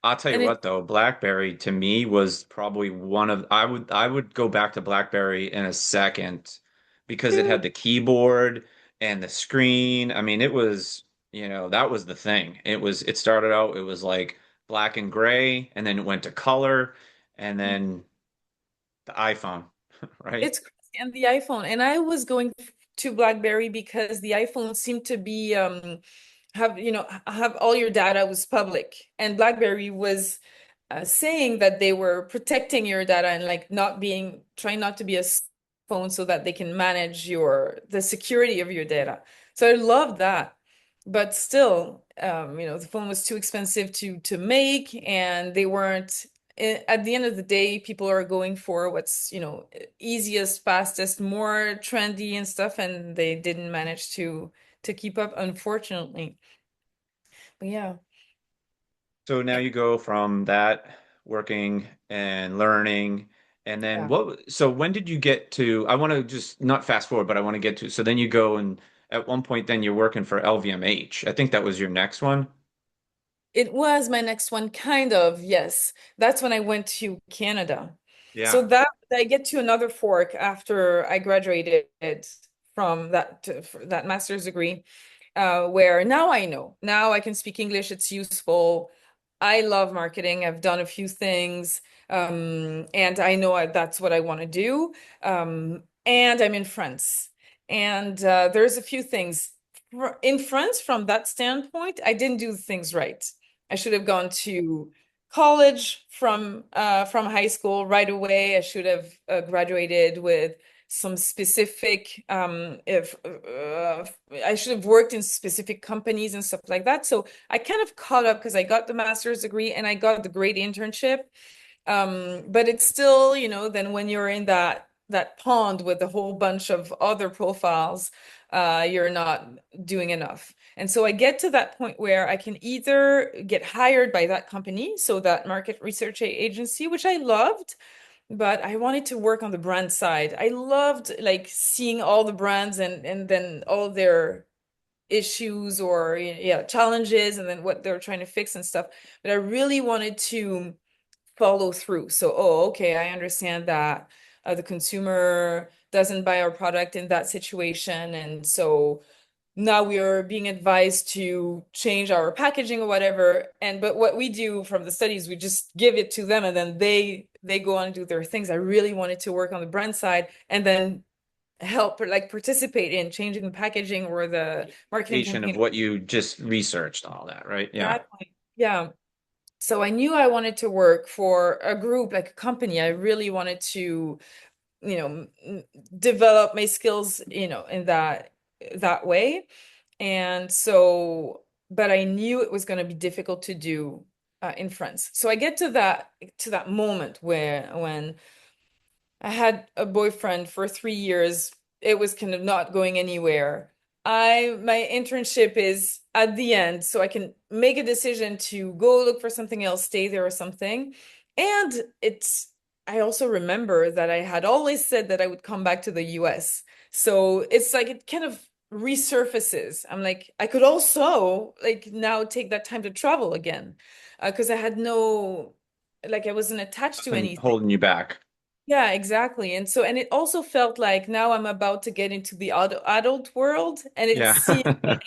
I'll tell you and it what though, BlackBerry to me was probably one of I would go back to BlackBerry in a second because it too. had the keyboard and the screen. I mean, it was, that was the thing. It started out, it was like black and gray, and then it went to color, and then the iPhone, right? It's crazy. And the iPhone. And I was going to BlackBerry because the iPhone seemed to be have have all your data was public, and BlackBerry was saying that they were protecting your data and like not being trying not to be a phone so that they can manage the security of your data. So I love that. But still, the phone was too expensive to make, and they weren't. At the end of the day, people are going for what's, easiest, fastest, more trendy and stuff, and they didn't manage to keep up, unfortunately. But yeah, So now eh, you go from that working and learning, and then yeah. so when did you get to, I want to just not fast forward, but I want to get to, so then you go and at one point then you're working for LVMH. I think that was your next one. It was my next one, kind of, yes. That's when I went to Canada. So Yeah. that I get to another fork after I graduated from that master's degree, where now I know. Now I can speak English, it's useful. I love marketing. I've done a few things, and I know that's what I want to do. And I'm in France. And there's a few things. In France, from that standpoint, I didn't do things right. I should have gone to college from high school right away. I should have graduated with some specific if I should have worked in specific companies and stuff like that. So I kind of caught up because I got the master's degree and I got the great internship. But it's still, then when you're in that pond with a whole bunch of other profiles, you're not doing enough. And so I get to that point where I can either get hired by that company, so that market research agency, which I loved, but I wanted to work on the brand side. I loved like seeing all the brands and then all their issues or yeah, challenges and then what they're trying to fix and stuff. But I really wanted to follow through. So, oh, okay, I understand that the consumer doesn't buy our product in that situation. And so now we are being advised to change our packaging or whatever. And but what we do from the studies, we just give it to them and then they go on and do their things. I really wanted to work on the brand side and then help or like participate in changing the packaging or the marketing Patient of campaign. what you just researched, all that, right? Yeah. Exactly. Yeah. So I knew I wanted to work for a group, like a company. I really wanted to, develop my skills, in that way. And so, but I knew it was going to be difficult to do in France. So I get to that moment where when I had a boyfriend for 3 years. It was kind of not going anywhere. My internship is at the end, so I can make a decision to go look for something else, stay there or something. And I also remember that I had always said that I would come back to the US. So it's like it kind of resurfaces. I'm like, I could also like now take that time to travel again, because I had like I wasn't attached to Nothing anything. holding you back. Yeah, exactly. And so, and it also felt like now I'm about to get into the adult world, and it Yeah. seems, you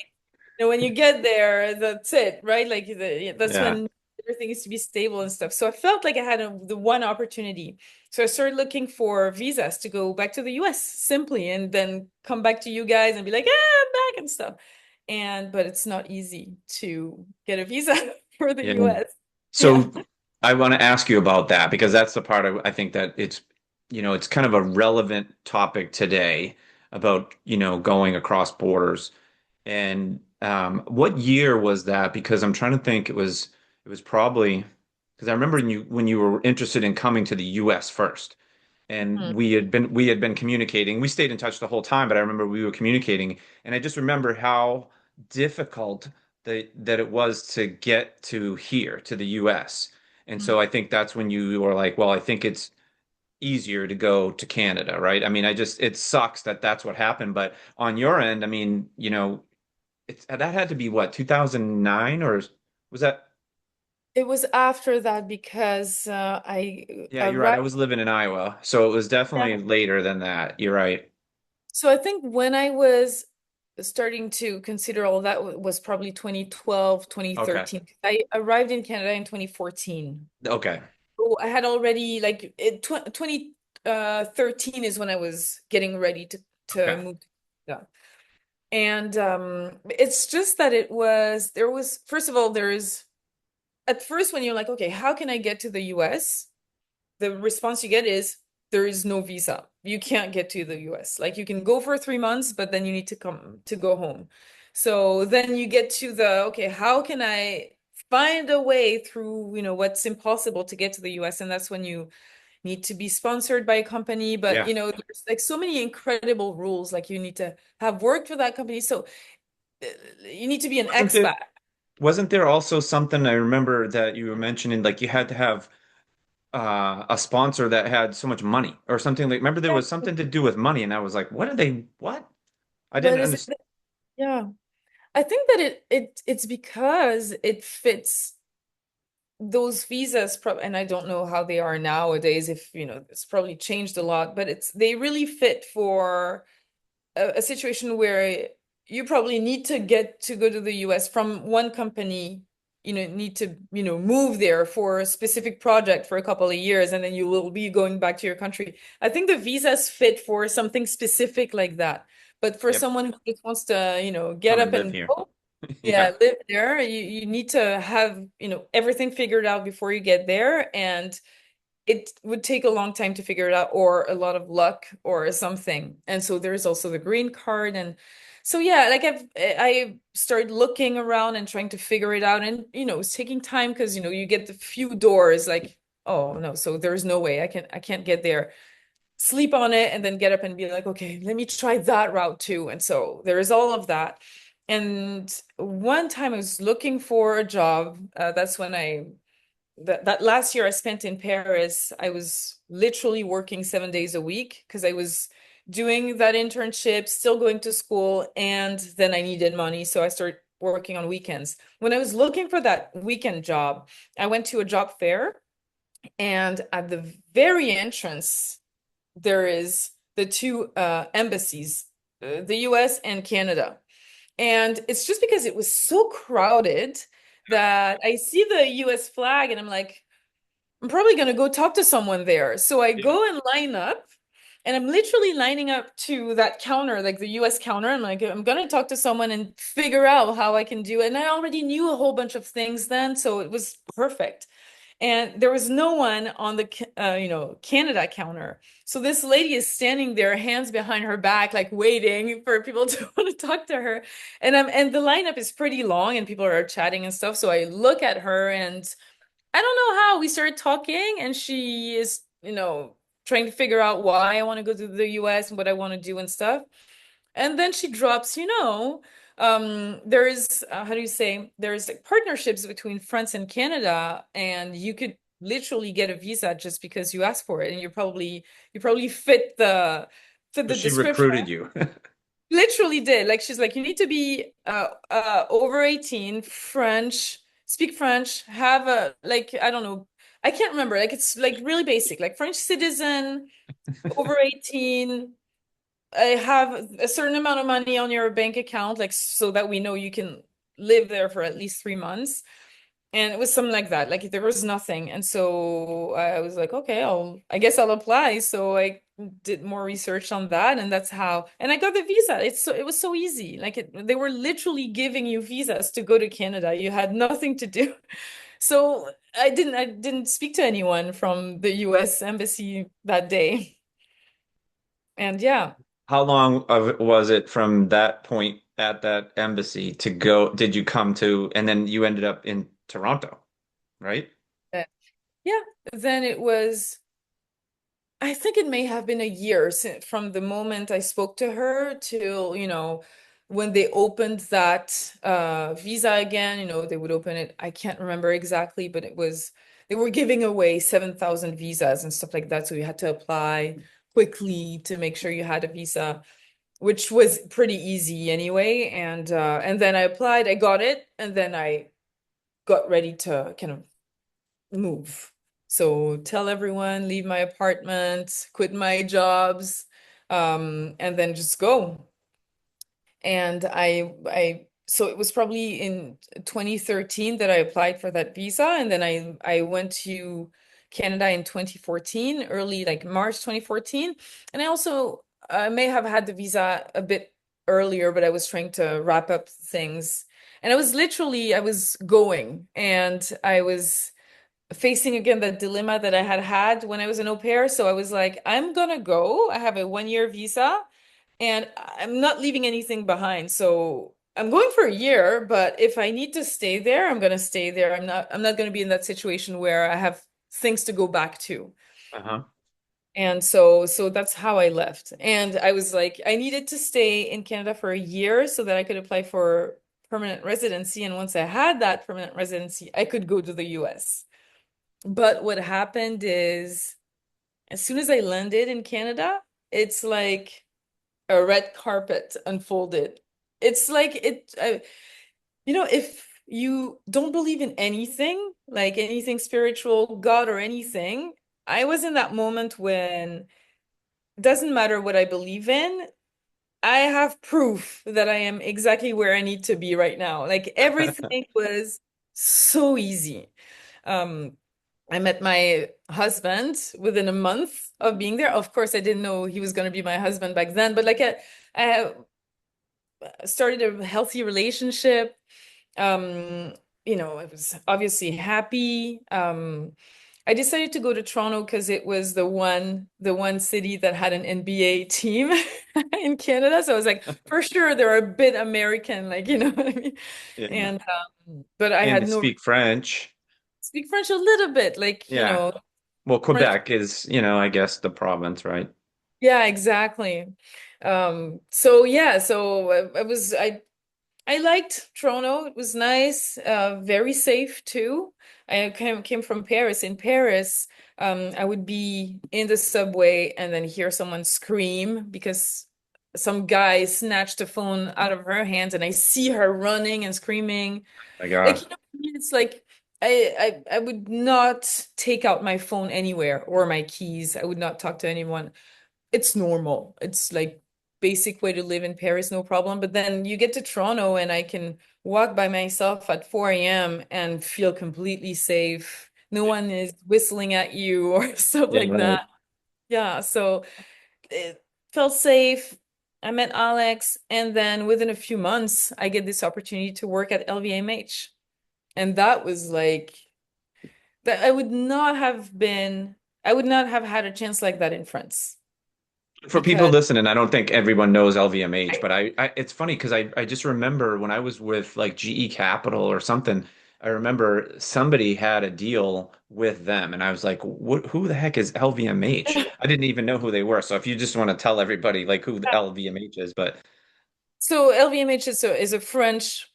know, when you get there, that's it, right? Like that's Yeah. when everything is to be stable and stuff. So I felt like I had the one opportunity. So I started looking for visas to go back to the US simply, and then come back to you guys and be like, I'm back and stuff. And but it's not easy to get a visa for the Yeah. US. Yeah. So I want to ask you about that because that's the part I think that it's kind of a relevant topic today about, going across borders. And what year was that? Because I'm trying to think. It was probably because I remember when you were interested in coming to the U.S. first, and Mhm. we had been communicating. We stayed in touch the whole time, but I remember we were communicating, and I just remember how difficult that it was to get to here to the US. And so I think that's when you were like, well, I think it's easier to go to Canada, right? I mean, it sucks that that's what happened, but on your end, I mean, that had to be what, 2009 or was that? It was after that because I Yeah, you're right. I arrived. was living in Iowa, so it was definitely later than that. You're right. So I think when I was starting to consider all that was probably 2012, Okay. 2013. I arrived in Canada in 2014. Okay. So I had already like 2013 is when I was getting ready to Okay. move to Canada. And it's just that there was first of all there is at first when you're like, okay, how can I get to the US? The response you get is there is no visa. You can't get to the US. Like you can go for 3 months, but then you need to come to go home. So then you get to the, okay, how can I find a way through, what's impossible to get to the US? And that's when you need to be sponsored by a company. But, Yeah. there's like so many incredible rules. Like you need to have worked for that company. So uh, you need to be an Wasn't expat. it wasn't there also something I remember that you were mentioning, like you had to have a sponsor that had so much money or something like, remember there was something to do with money and I was like, what? I But didn't is it, understand. yeah. I think that it's because it fits those visas and I don't know how they are nowadays if it's probably changed a lot, but they really fit for a situation where you probably need to get to go to the US from one company, need to move there for a specific project for a couple of years, and then you will be going back to your country. I think the visas fit for something specific like that, but for Yep. someone who just wants to get Come up and live and here. go. Yeah, Yeah. live there. You need to have, everything figured out before you get there. And it would take a long time to figure it out, or a lot of luck or something. And so there's also the green card. And so yeah, like I started looking around and trying to figure it out. And it's taking time because you get the few doors like, oh no, so there's no way I can't get there. Sleep on it and then get up and be like, okay, let me try that route too. And so there is all of that. And one time I was looking for a job. That's when that last year I spent in Paris, I was literally working 7 days a week because I was doing that internship, still going to school, and then I needed money. So I started working on weekends. When I was looking for that weekend job, I went to a job fair, and at the very entrance, there is the two embassies, the US and Canada. And it's just because it was so crowded that I see the US flag and I'm like, I'm probably going to go talk to someone there. So I Yeah. go and line up, and I'm literally lining up to that counter, like the US counter. I'm like, I'm going to talk to someone and figure out how I can do it. And I already knew a whole bunch of things then, so it was perfect. And there was no one on the Canada counter. So this lady is standing there, hands behind her back, like waiting for people to want to talk to her. And the lineup is pretty long and people are chatting and stuff. So I look at her and I don't know how we started talking, and she is, trying to figure out why I want to go to the US and what I want to do and stuff. And then she drops, there is how do you say, there's like partnerships between France and Canada, and you could literally get a visa just because you ask for it, and you probably fit So the she description. recruited you. Literally did. Like she's like, you need to be over 18, French, speak French, have a like, I don't know, I can't remember. Like it's like really basic, like French citizen, over 18. I have a certain amount of money on your bank account, like so that we know you can live there for at least 3 months. And it was something like that. Like there was nothing. And so I was like, okay, I guess I'll apply. So I did more research on that and that's how, and I got the visa. It was so easy. Like they were literally giving you visas to go to Canada. You had nothing to do. So I didn't speak to anyone from the US embassy that day. And yeah, How long of it was it from that point at that embassy to go? Did you come to, and then you ended up in Toronto, right? uh, yeah, then it was I think it may have been a year from the moment I spoke to her till, when they opened that visa again, they would open it. I can't remember exactly, but they were giving away 7,000 visas and stuff like that. So you had to apply quickly to make sure you had a visa, which was pretty easy anyway. And then I applied, I got it, and then I got ready to kind of move. So tell everyone, leave my apartment, quit my jobs, and then just go. And so it was probably in 2013 that I applied for that visa, and then I went to Canada in 2014, early like March 2014. And I may have had the visa a bit earlier, but I was trying to wrap up things. And I was going, and I was facing again that dilemma that I had had when I was an au pair. So I was like, I'm gonna go. I have a 1 year visa and I'm not leaving anything behind. So I'm going for a year, but if I need to stay there, I'm gonna stay there. I'm not gonna be in that situation where I have things to go back to. Uh-huh. And so that's how I left. And I was like, I needed to stay in Canada for a year so that I could apply for permanent residency. And once I had that permanent residency, I could go to the US. But what happened is, as soon as I landed in Canada, it's like a red carpet unfolded. It's like if you don't believe in anything, like anything spiritual, God or anything, I was in that moment when it doesn't matter what I believe in. I have proof that I am exactly where I need to be right now. Like everything was so easy. Um, I met my husband within a month of being there. Of course, I didn't know he was going to be my husband back then, but like I started a healthy relationship. Um, I was obviously happy. I decided to go to Toronto because it was the one city that had an NBA team in Canada. So I was like, for sure, they're a bit American, like, you know what I mean? Yeah. And but I And had to no speak French. speak French a little bit, like, Yeah. Well, French. Quebec is, I guess the province, right? Yeah, exactly. So yeah, so I liked Toronto. It was nice, very safe too. I came from Paris. In Paris, I would be in the subway and then hear someone scream because some guy snatched the phone out of her hands, and I see her running and screaming. My Like, God. it's like I would not take out my phone anywhere or my keys. I would not talk to anyone. It's normal. It's like basic way to live in Paris, no problem. But then you get to Toronto and I can walk by myself at 4 a.m. and feel completely safe. No one is whistling at you or stuff Yeah, like right. that. Yeah, so it felt safe. I met Alex, and then within a few months, I get this opportunity to work at LVMH. And that was like that I would not have had a chance like that in France For people because listening, I don't think everyone knows LVMH, but it's funny because I just remember when I was with like GE Capital or something, I remember somebody had a deal with them, and I was like, "What? Who the heck is LVMH?" I didn't even know who they were. So if you just want to tell everybody like who the LVMH is, but So LVMH is a French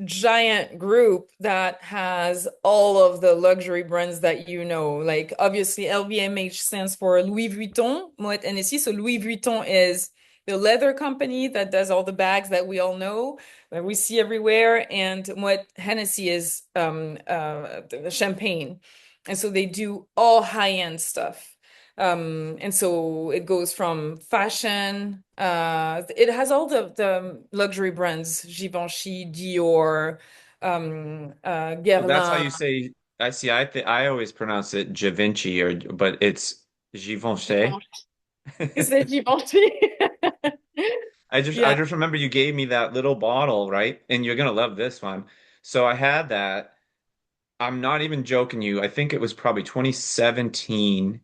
giant group that has all of the luxury brands that you know. Like obviously LVMH stands for Louis Vuitton, Moet Hennessy. So Louis Vuitton is the leather company that does all the bags that we all know, that we see everywhere. And Moet Hennessy is the champagne. And so they do all high-end stuff. And so it goes from fashion, it has all the luxury brands, Givenchy, Dior, So that's how Guerlain, you say. I see. I always pronounce it Givenchy, or but it's Givenchy. Givenchy. Is it Givenchy? I Yeah. just remember you gave me that little bottle, right? And you're gonna love this one. So I had that. I'm not even joking you. I think it was probably 2017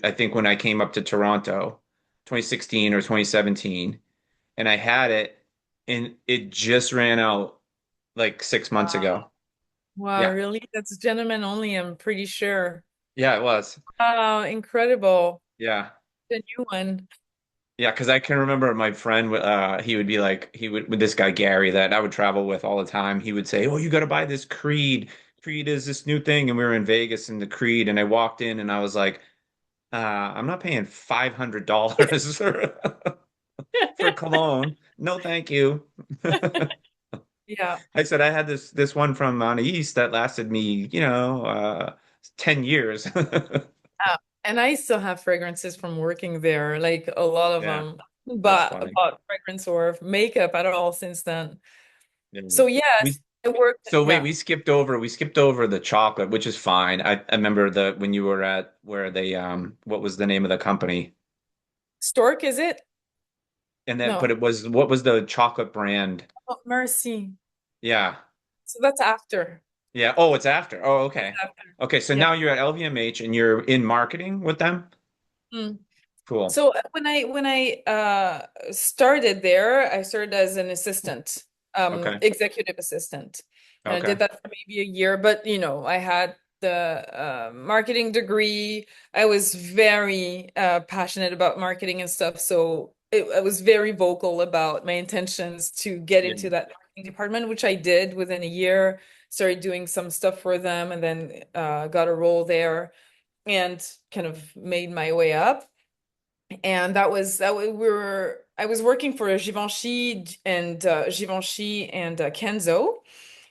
I think when I came up to Toronto, 2016 or 2017, and I had it, and it just ran out like 6 months Wow. ago. Wow, Yeah. really? That's gentlemen only, I'm pretty sure. Yeah, it was. Wow, incredible. Yeah. The new one. Yeah, because I can remember my friend, he would be like, he would, with this guy, Gary, that I would travel with all the time, he would say, "Oh, you got to buy this Creed. Creed is this new thing." And we were in Vegas in the Creed, and I walked in and I was like, I'm not paying $500 for cologne. No, thank you. Yeah. I said I had this one from Anais that lasted me, 10 years. And I still have fragrances from working there, like a lot of Yeah, them, that's but funny. about fragrance or makeup at all since then. Yeah. So We yes, I worked. So wait, Yeah, we skipped over the chocolate, which is fine. I remember the when you were at where they what was the name of the company? Stork, is it? And that but No, it was what was the chocolate brand? oh, Mercy. Yeah. So that's after. Yeah. Oh, it's after. Oh, That's okay. after. Okay, so Yeah. now you're at LVMH and you're in marketing with them? Mm. Cool. So when I started there, I started as an assistant, Okay. executive assistant, and I Okay. did that for maybe a year. But I had the marketing degree. I was very passionate about marketing and stuff, so I was very vocal about my intentions to get Yeah. into that marketing department, which I did within a year. Started doing some stuff for them, and then got a role there and kind of made my way up. And that was we were I was working for Givenchy and Kenzo,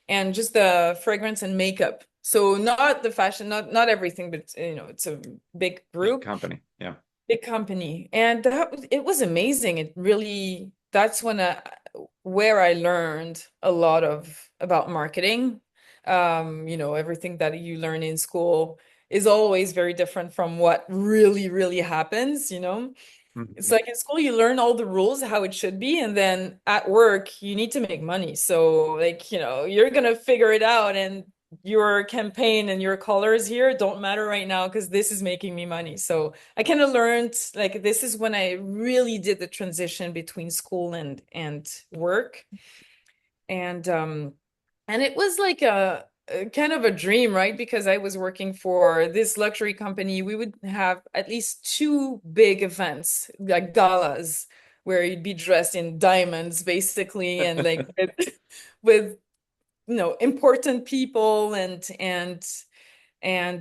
and just the fragrance and makeup. So not the fashion, not everything, but it's a big Big group, company. Yeah. big company. And it was amazing. It really, that's where I learned a lot of about marketing. Everything that you learn in school is always very different from what really, really happens. It's Mhm. like in school, you learn all the rules, how it should be, and then at work, you need to make money. So, like, you're gonna figure it out, and your campaign and your colors here don't matter right now because this is making me money. So I kind of learned like this is when I really did the transition between school and work. And it was like a kind of a dream, right? Because I was working for this luxury company. We would have at least two big events, like galas, where you'd be dressed in diamonds, basically, and like with important people and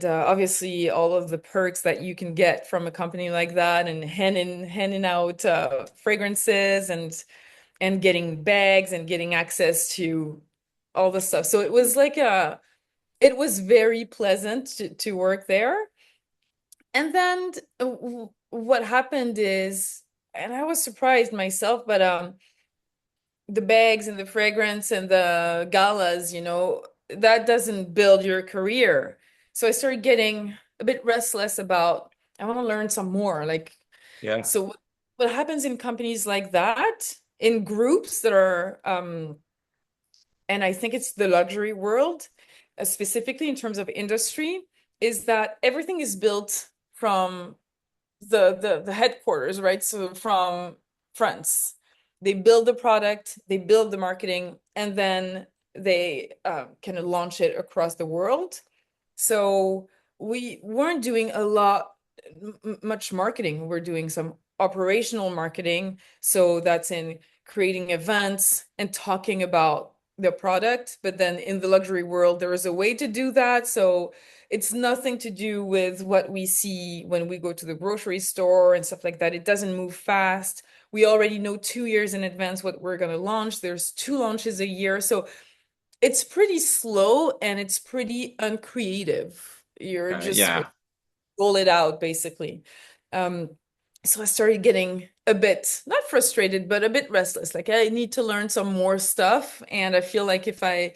obviously all of the perks that you can get from a company like that, and handing out fragrances and getting bags and getting access to all the stuff. So it was very pleasant to work there. And then what happened is, and I was surprised myself, but the bags and the fragrance and the galas, that doesn't build your career. So I started getting a bit restless about, I want to learn some more. Like, Yeah. so what happens in companies like that, in groups that are, and I think it's the luxury world, specifically in terms of industry, is that everything is built from the headquarters, right? So from France, they build the product, they build the marketing, and then they kind of launch it across the world. So we weren't doing a lot, much marketing. We're doing some operational marketing. So that's in creating events and talking about the product. But then in the luxury world, there is a way to do that. So it's nothing to do with what we see when we go to the grocery store and stuff like that. It doesn't move fast. We already know 2 years in advance what we're going to launch. There's two launches a year. So it's pretty slow and it's pretty uncreative. You're just Yeah. roll it out basically. Um, so I started getting a bit, not frustrated, but a bit restless. Like I need to learn some more stuff. And I feel like if I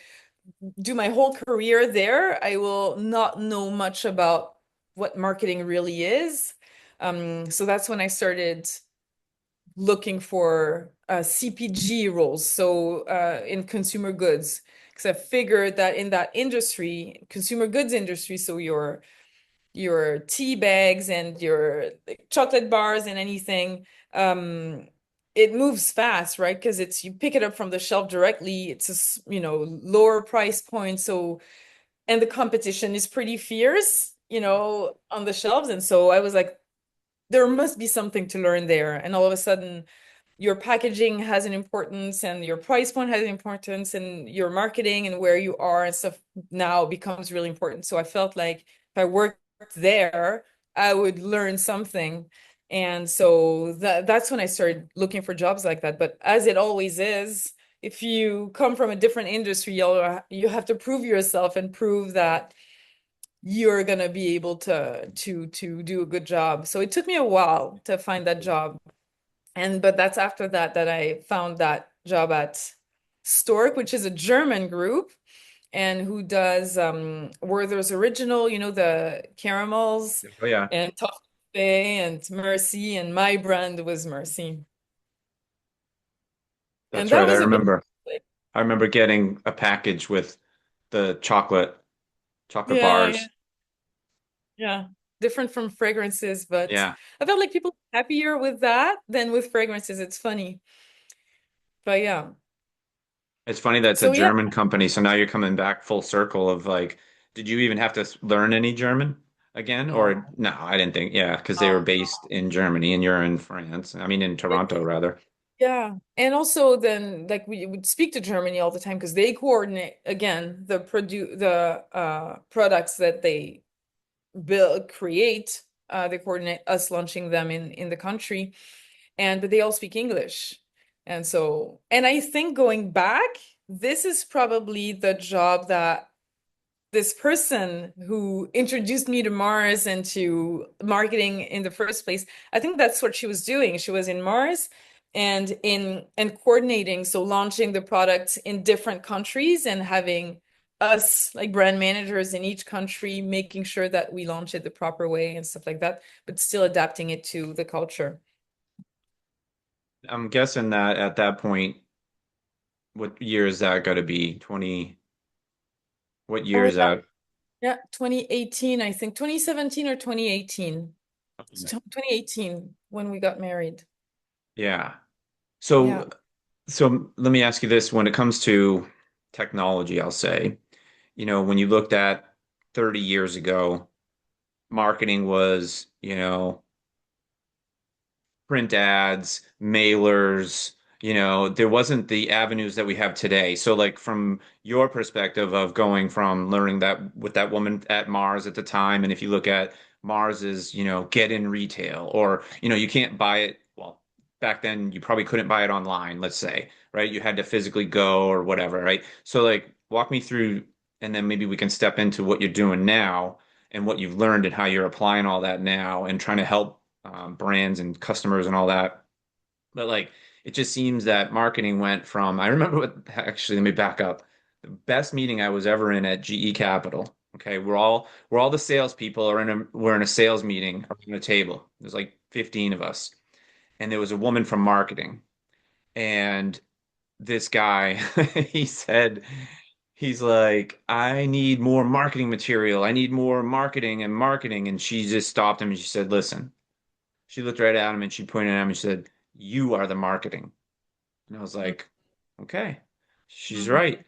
do my whole career there, I will not know much about what marketing really is. So that's when I started looking for CPG roles, so in consumer goods, because I figured that in that industry, consumer goods industry, so your tea bags and your like, chocolate bars and anything, um, it moves fast, right? Because it's you pick it up from the shelf directly. It's lower price point, so and the competition is pretty fierce, on the shelves. And so I was like, there must be something to learn there. And all of a sudden, your packaging has an importance and your price point has an importance and your marketing and where you are and stuff now becomes really important. So I felt like if I worked there, I would learn something. And so that's when I started looking for jobs like that. But as it always is, if you come from a different industry, you have to prove yourself and prove that you're gonna be able to do a good job. So it took me a while to find that job. But that's after that I found that job at Stork, which is a German group and who does Werther's Original, the caramels Oh yeah. and Toffee and Mercy, and my brand was Mercy. And That's that right. I was a bit remember. like, I remember getting a package with the chocolate yeah, yeah, bars. yeah. Different from fragrances, but Yeah. I felt like people were happier with that than with fragrances. It's funny. But yeah. It's funny that it's a So yeah. German company, so now you're coming back full circle of like, did you even have to learn any German again? Or No. no, I didn't think, yeah, because they were No. based in Germany and you're in France. I mean, in Toronto, rather. Yeah. And also then like we would speak to Germany all the time because they coordinate again the products that they build create. They coordinate us launching them in the country. But they all speak English. And I think going back, this is probably the job that this person who introduced me to Mars and to marketing in the first place, I think that's what she was doing. She was in Mars and coordinating, so launching the products in different countries and having us like brand managers in each country, making sure that we launch it the proper way and stuff like that, but still adapting it to the culture. I'm guessing that at that point, what year is that going to be? 20, what year Oh is yeah, that? yeah, 2018, I think 2017 or 2018. It's 2018 when we got married. Yeah. Yeah. So, so let me ask you this. When it comes to technology, I'll say, when you looked at 30 years ago, marketing was, print ads, mailers, there wasn't the avenues that we have today. So like from your perspective of going from learning that with that woman at Mars at the time, and if you look at Mars's, get in retail or, you can't buy it. Well, back then you probably couldn't buy it online, let's say, right? You had to physically go or whatever, right? So like walk me through and then maybe we can step into what you're doing now and what you've learned and how you're applying all that now and trying to help brands and customers and all that. But like, it just seems that marketing went from, I remember actually, let me back up. The best meeting I was ever in at GE Capital. Okay, we're all the salespeople we're in a sales meeting around a table. There's like 15 of us. And there was a woman from marketing. And this guy, he said, he's like, I need more marketing material. I need more marketing and marketing. And she just stopped him and she said, listen, she looked right at him and she pointed at him and she said, "You are the marketing." And I was like, "Okay, she's Mhm. right.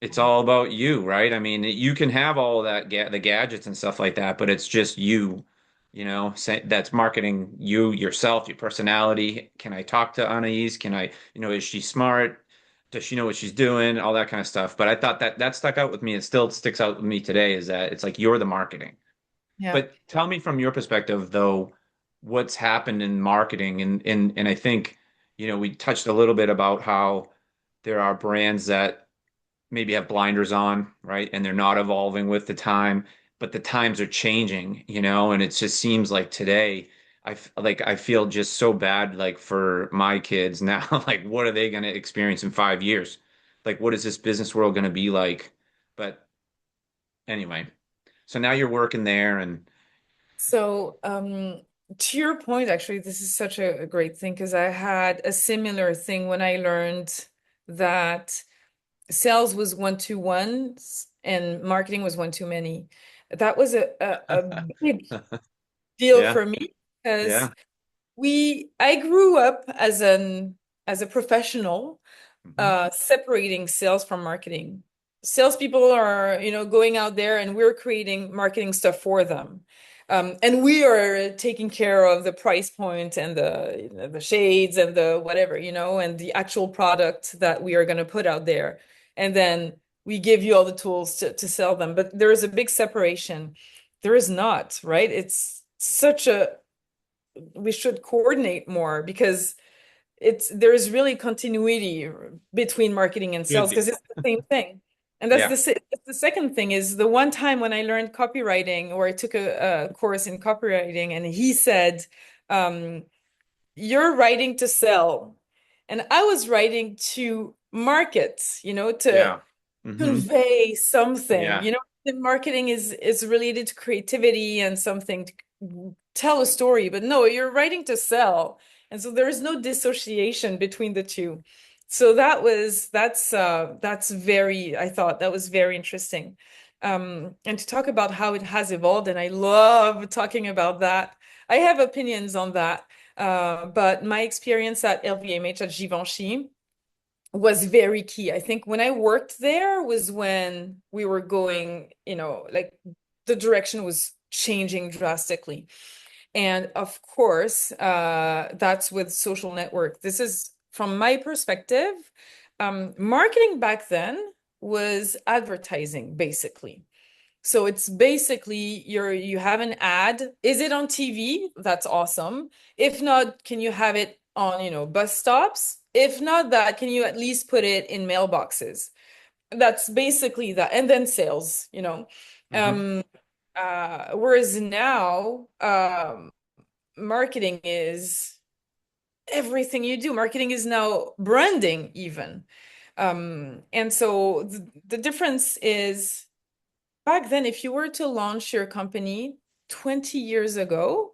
It's all about you, right? I mean, you can have all of that the gadgets and stuff like that, but it's just you, that's marketing you yourself, your personality. Can I talk to Anais? Can I, is she smart? Does she know what she's doing? All that kind of stuff. But I thought that stuck out with me. It still sticks out with me today is that it's like you're the marketing. Yeah. But tell me from your perspective, though, what's happened in marketing, and I think, we touched a little bit about how there are brands that maybe have blinders on, right? And they're not evolving with the time. but the times are changing, and it just seems like today I feel just so bad like for my kids now. Like what are they going to experience in 5 years? Like what is this business world going to be like? But anyway, so now you're working there and So, to your point, actually, this is such a great thing because I had a similar thing when I learned that sales was one to one and marketing was one too many. That was a big deal yeah, for me because yeah. I grew up as a professional Hmm. separating sales from marketing. Salespeople are, going out there and we're creating marketing stuff for them. And we are taking care of the price point and the shades and the whatever, and the actual product that we are going to put out there. And then we give you all the tools to sell them. But there is a big separation. There is not, right? It's such we should coordinate more because there's really continuity between marketing and Should sales be. because it's the same thing. And Yeah, that's the second thing is the one time when I learned copywriting or I took a course in copywriting and he said, um, you're writing to sell. And I was writing to market, to yeah. Hmm. convey something. Yeah, The marketing is related to creativity and something to tell a story, but no, you're writing to sell. And so there is no dissociation between the two. So that's very, I thought that was very interesting. And to talk about how it has evolved, and I love talking about that. I have opinions on that. But my experience at LVMH at Givenchy was very key. I think when I worked there was when we were going, like the direction was changing drastically. And of course, that's with social network. This is from my perspective. Marketing back then was advertising, basically. So it's basically you have an ad. Is it on TV? That's awesome. If not, can you have it on, bus stops? If not that, can you at least put it in mailboxes? That's basically that. And then sales. hmm, Um, whereas now, marketing is everything you do. Marketing is now branding even. And so the difference is back then, if you were to launch your company 20 years ago,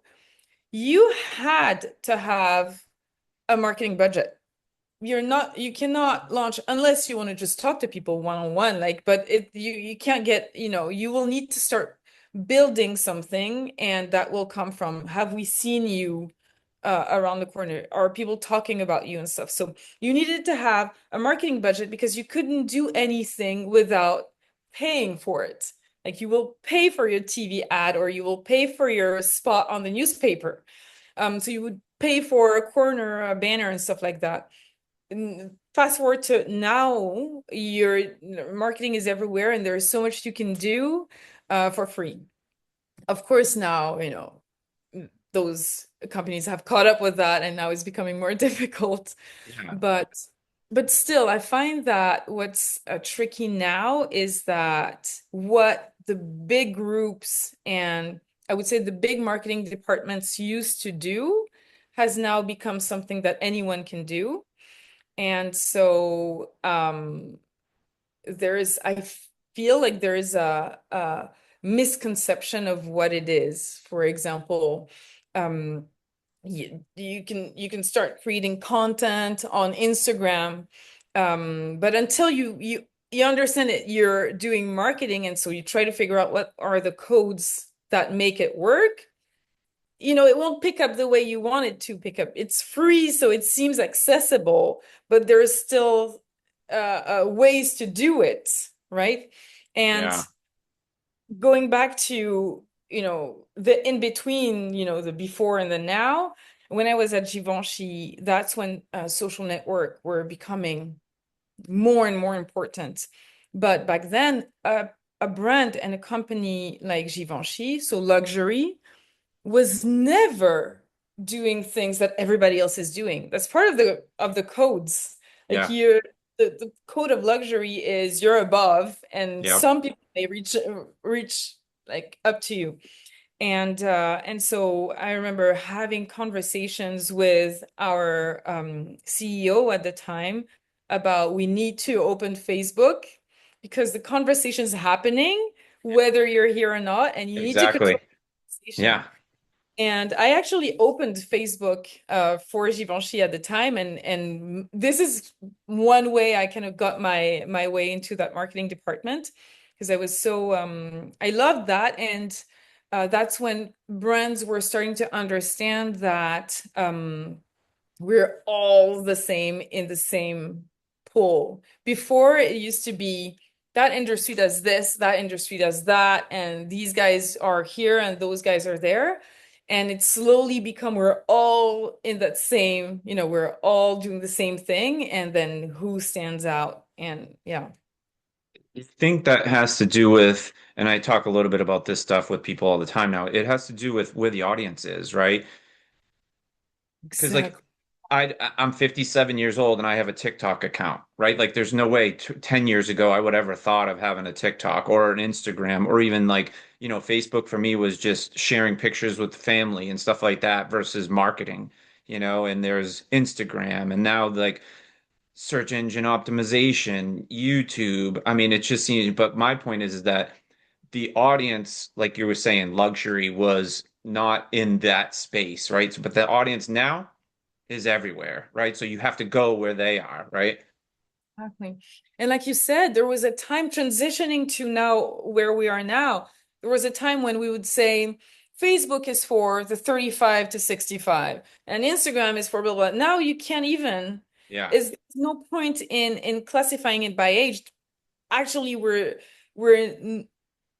you had to have a marketing budget. You cannot launch unless you want to just talk to people one on one, like, but you can't get, you will need to start building something, and that will come from have we seen you around the corner? Are people talking about you and stuff? So you needed to have a marketing budget because you couldn't do anything without paying for it. Like you will pay for your TV ad or you will pay for your spot on the newspaper. So you would pay for a corner, a banner, and stuff like that. And fast forward to now, your marketing is everywhere, and there's so much you can do for free. Of course, now, those companies have caught up with that and now it's becoming more difficult. yeah, But still, I find that what's tricky now is that what the big groups and I would say the big marketing departments used to do has now become something that anyone can do. And so I feel like there is a misconception of what it is. For example, um, you can start creating content on Instagram, but until you understand it, you're doing marketing, and so you try to figure out what are the codes that make it work. It won't pick up the way you want it to pick up. It's free, so it seems accessible, but there's still ways to do it, right? And yeah, going back to, the in between, the before and the now, when I was at Givenchy, that's when social network were becoming more and more important. But back then, a brand and a company like Givenchy, so luxury, was never doing things that everybody else is doing. That's part of the codes. Like yeah, the code of luxury is you're above, and yep, some people may reach like up to you. And so I remember having conversations with our CEO at the time about we need to open Facebook because the conversation's happening whether you're here or not, and you need to Exactly. control the conversation. Yeah. And I actually opened Facebook for Givenchy at the time, and this is one way I kind of got my way into that marketing department because I was so I loved that, and that's when brands were starting to understand that we're all the same in the same pool. Before it used to be that industry does this, that industry does that, and these guys are here and those guys are there. And it's slowly become we're all in that same, we're all doing the same thing, and then who stands out. And yeah, I think that has to do with, and I talk a little bit about this stuff with people all the time now. It has to do with where the audience is, right? Because like exactly. I'm 57 years old and I have a TikTok account, right? Like there's no way 10 years ago I would ever thought of having a TikTok or an Instagram or even like, Facebook for me was just sharing pictures with family and stuff like that versus marketing, and there's Instagram and now like search engine optimization, YouTube. I mean, it just seems, but my point is that the audience, like you were saying, luxury was not in that space, right? So, but the audience now is everywhere, right? So you have to go where they are, right? Exactly. And like you said, there was a time transitioning to now where we are now. There was a time when we would say Facebook is for the 35 to 65 and Instagram is for blah blah. Now you can't even, Yeah. is there's no point in classifying it by age. Actually, we're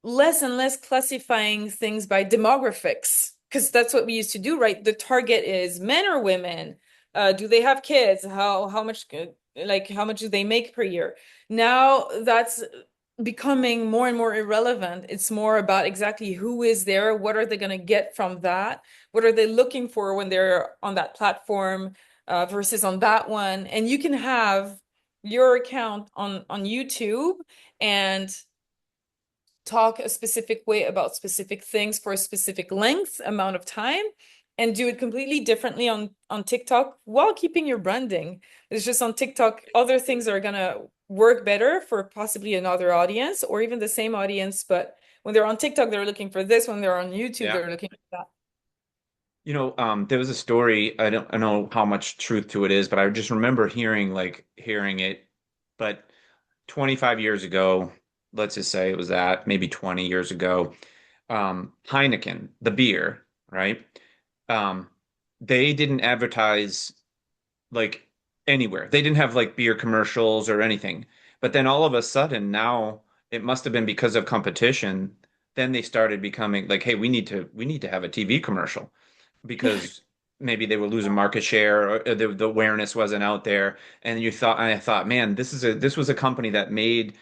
less and less classifying things by demographics because that's what we used to do, right? The target is men or women. Do they have kids? How much like how much do they make per year? Now that's becoming more and more irrelevant. It's more about exactly who is there, what are they going to get from that, what are they looking for when they're on that platform versus on that one. And you can have your account on YouTube and talk a specific way about specific things for a specific length amount of time and do it completely differently on TikTok while keeping your branding. It's just on TikTok, other things are gonna work better for possibly another audience or even the same audience, but when they're on TikTok, they're looking for this. When they're on YouTube, Yeah. they're looking for that. There was a story, I don't know how much truth to it is, but I just remember hearing it. But 25 years ago, let's just say it was that, maybe 20 years ago, Heineken, the beer, right? Um, they didn't advertise like anywhere. They didn't have like beer commercials or anything. But then all of a sudden now it must have been because of competition. Then they started becoming like, hey, we need to have a TV commercial because maybe they were losing market share or the awareness wasn't out there. And I thought, man, this was a company that made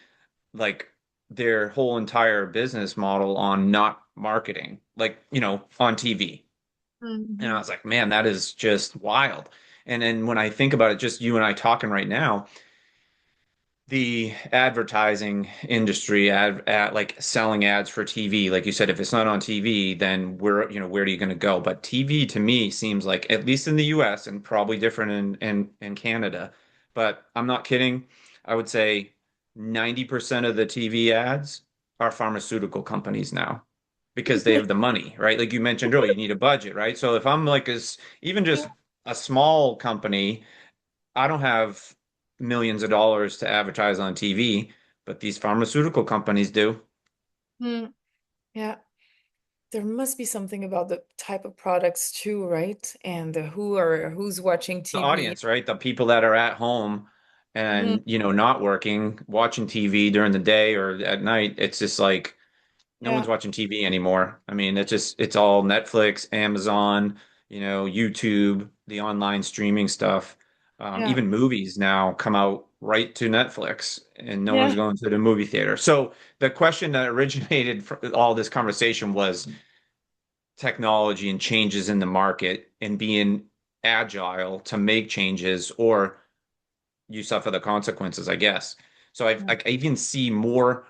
like their whole entire business model on not marketing, like, on TV. And I Mhm. was like, man, that is just wild. And then when I think about it, just you and I talking right now, the advertising industry at like selling ads for TV, like you said, if it's not on TV, then where are you going to go? But TV to me seems like, at least in the US and probably different in Canada, but I'm not kidding. I would say 90% of the TV ads are pharmaceutical companies now because they have the money, right? Like you mentioned earlier, you need a budget, right? So if I'm like even just a small company, I don't have millions of dollars to advertise on TV, but these pharmaceutical companies do. Mm, yeah, there must be something about the type of products too, right? And the who's watching The TV. audience, right? The people that are at home Mhm. and, not working, watching TV during the day or at night. It's just like no one's Yeah, watching TV anymore. I mean, it's all Netflix, Amazon, YouTube, the online streaming stuff. yeah, Even movies now come out right to Netflix, and no one's yeah. going to the movie theater. So the question that originated from all this conversation was technology and changes in the market and being agile to make changes, or you suffer the consequences, I guess. So I even see more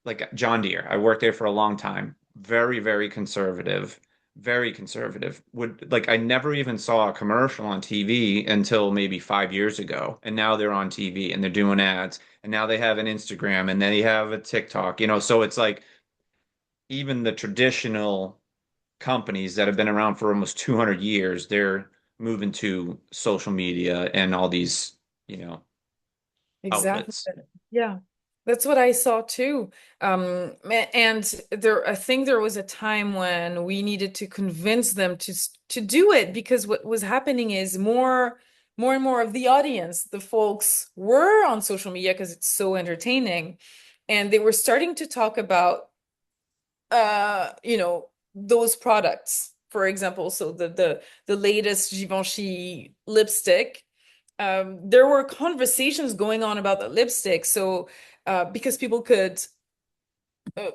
like John Deere. I worked there for a long time. very, very conservative, very conservative. Would like I never even saw a commercial on TV until maybe 5 years ago. And now they're on TV and they're doing ads. And now they have an Instagram and then they have a TikTok, so it's like even the traditional companies that have been around for almost 200 years, they're moving to social media and all these, you know, Exactly. outlets. Yeah. That's what I saw too. And I think there was a time when we needed to convince them to do it because what was happening is more and more of the audience, the folks were on social media because it's so entertaining, and they were starting to talk about those products. For example, so the latest Givenchy lipstick, there were conversations going on about the lipstick. So because people could, uh,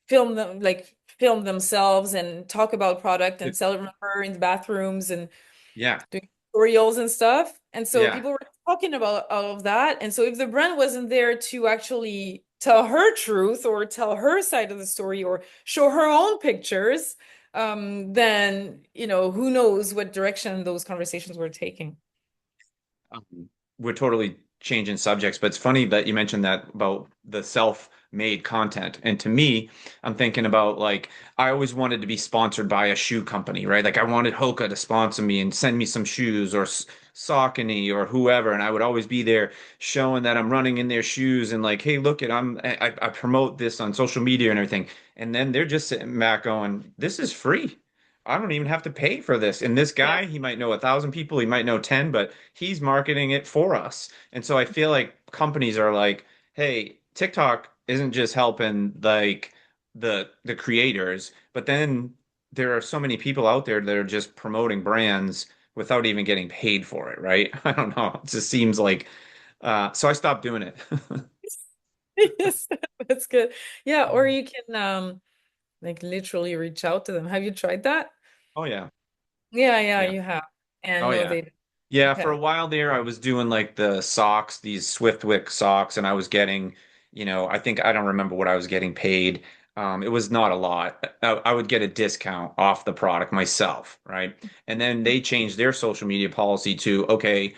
film themselves and talk about product and It- sell it, remember, in the bathrooms and yeah, doing tutorials and stuff. And so yeah. people were talking about all of that. And so if the brand wasn't there to actually tell her truth or tell her side of the story or show her own pictures, then, who knows what direction those conversations were taking. We're totally changing subjects, but it's funny that you mentioned that about the self-made content. And to me, I'm thinking about like I always wanted to be sponsored by a shoe company, right? Like I wanted Hoka to sponsor me and send me some shoes or Saucony or whoever, and I would always be there showing that I'm running in their shoes and like, hey, look at I promote this on social media and everything. And then they're just sitting back going, this is free. I don't even have to pay for this. And this Yeah. guy, he might know 1,000 people, he might know 10, but he's marketing it for us. And so I feel like companies are like, hey, TikTok isn't just helping like the creators, but then there are so many people out there that are just promoting brands without even getting paid for it, right? I don't know. It just seems like so I stopped doing it. Yes, that's good. Yeah, or you can like literally reach out to them. Have you tried that? Oh yeah. Yeah, yeah, Yeah. you have. And Oh no, yeah. they Yeah, for a okay. while there, I was doing like the socks, these Swiftwick socks, and I was getting, I think I don't remember what I was getting paid. It was not a lot. I would get a discount off the product myself, right? And then they changed their social media policy to, okay,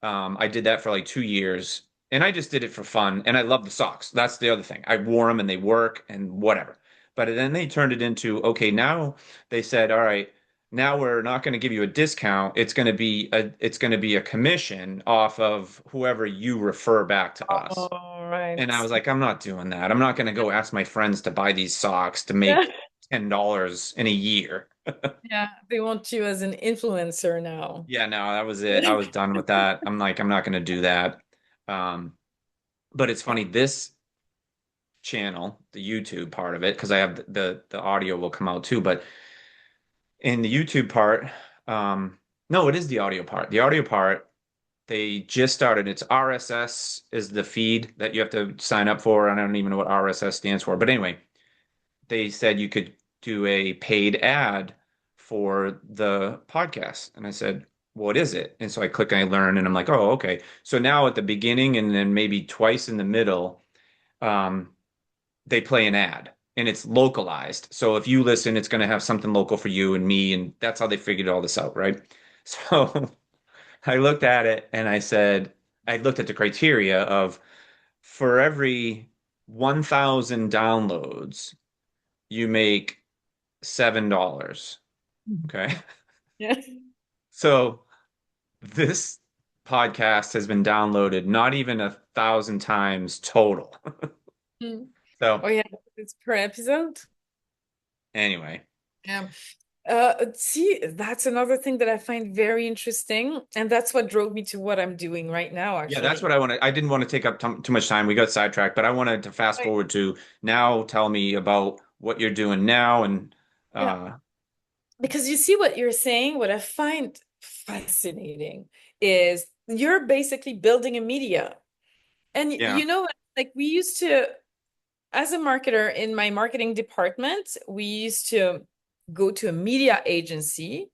I did that for like 2 years, and I just did it for fun, and I love the socks. That's the other thing. I wore them and they work and whatever. But then they turned it into, okay, now they said, all right, now we're not going to give you a discount. It's going to be a commission off of whoever you refer back to us. All right. And I was like, I'm not doing that. I'm not going to go ask my friends to buy these socks to Yeah. make $10 in a year. Yeah, they want you as an influencer now. Yeah, no, that was it. I was done with that. I'm like, I'm not going to do that. Um, but it's Yeah. funny, this channel, the YouTube part of it, because I have the audio will come out too, but in the YouTube part, no, it is the audio part. The audio part, they just started. It's RSS is the feed that you have to sign up for. I don't even know what RSS stands for. But anyway, they said you could do a paid ad for the podcast. And I said, what is it? And so I click and I learn and I'm like, oh, okay. So now at the beginning and then maybe twice in the middle, um, they play an ad and it's localized. So if you listen, it's going to have something local for you and me. And that's how they figured all this out, right? So I looked at it and I looked at the criteria of for every 1,000 downloads, you make $7. Okay. Yeah. So this podcast has been downloaded not even 1,000 times total. Mm. So Oh yeah, it's per episode. anyway, Yeah. See, that's another thing that I find very interesting, and that's what drove me to what I'm doing right now, yeah, that's actually. what I wanted. I didn't want to take up too much time. We got sidetracked, but I wanted to fast Right. forward to now. Tell me about what you're doing now and Yeah. uh, Because you see what you're saying, what I find fascinating is you're basically building a media. And yeah. like we used to, as a marketer in my marketing department, we used to go to a media agency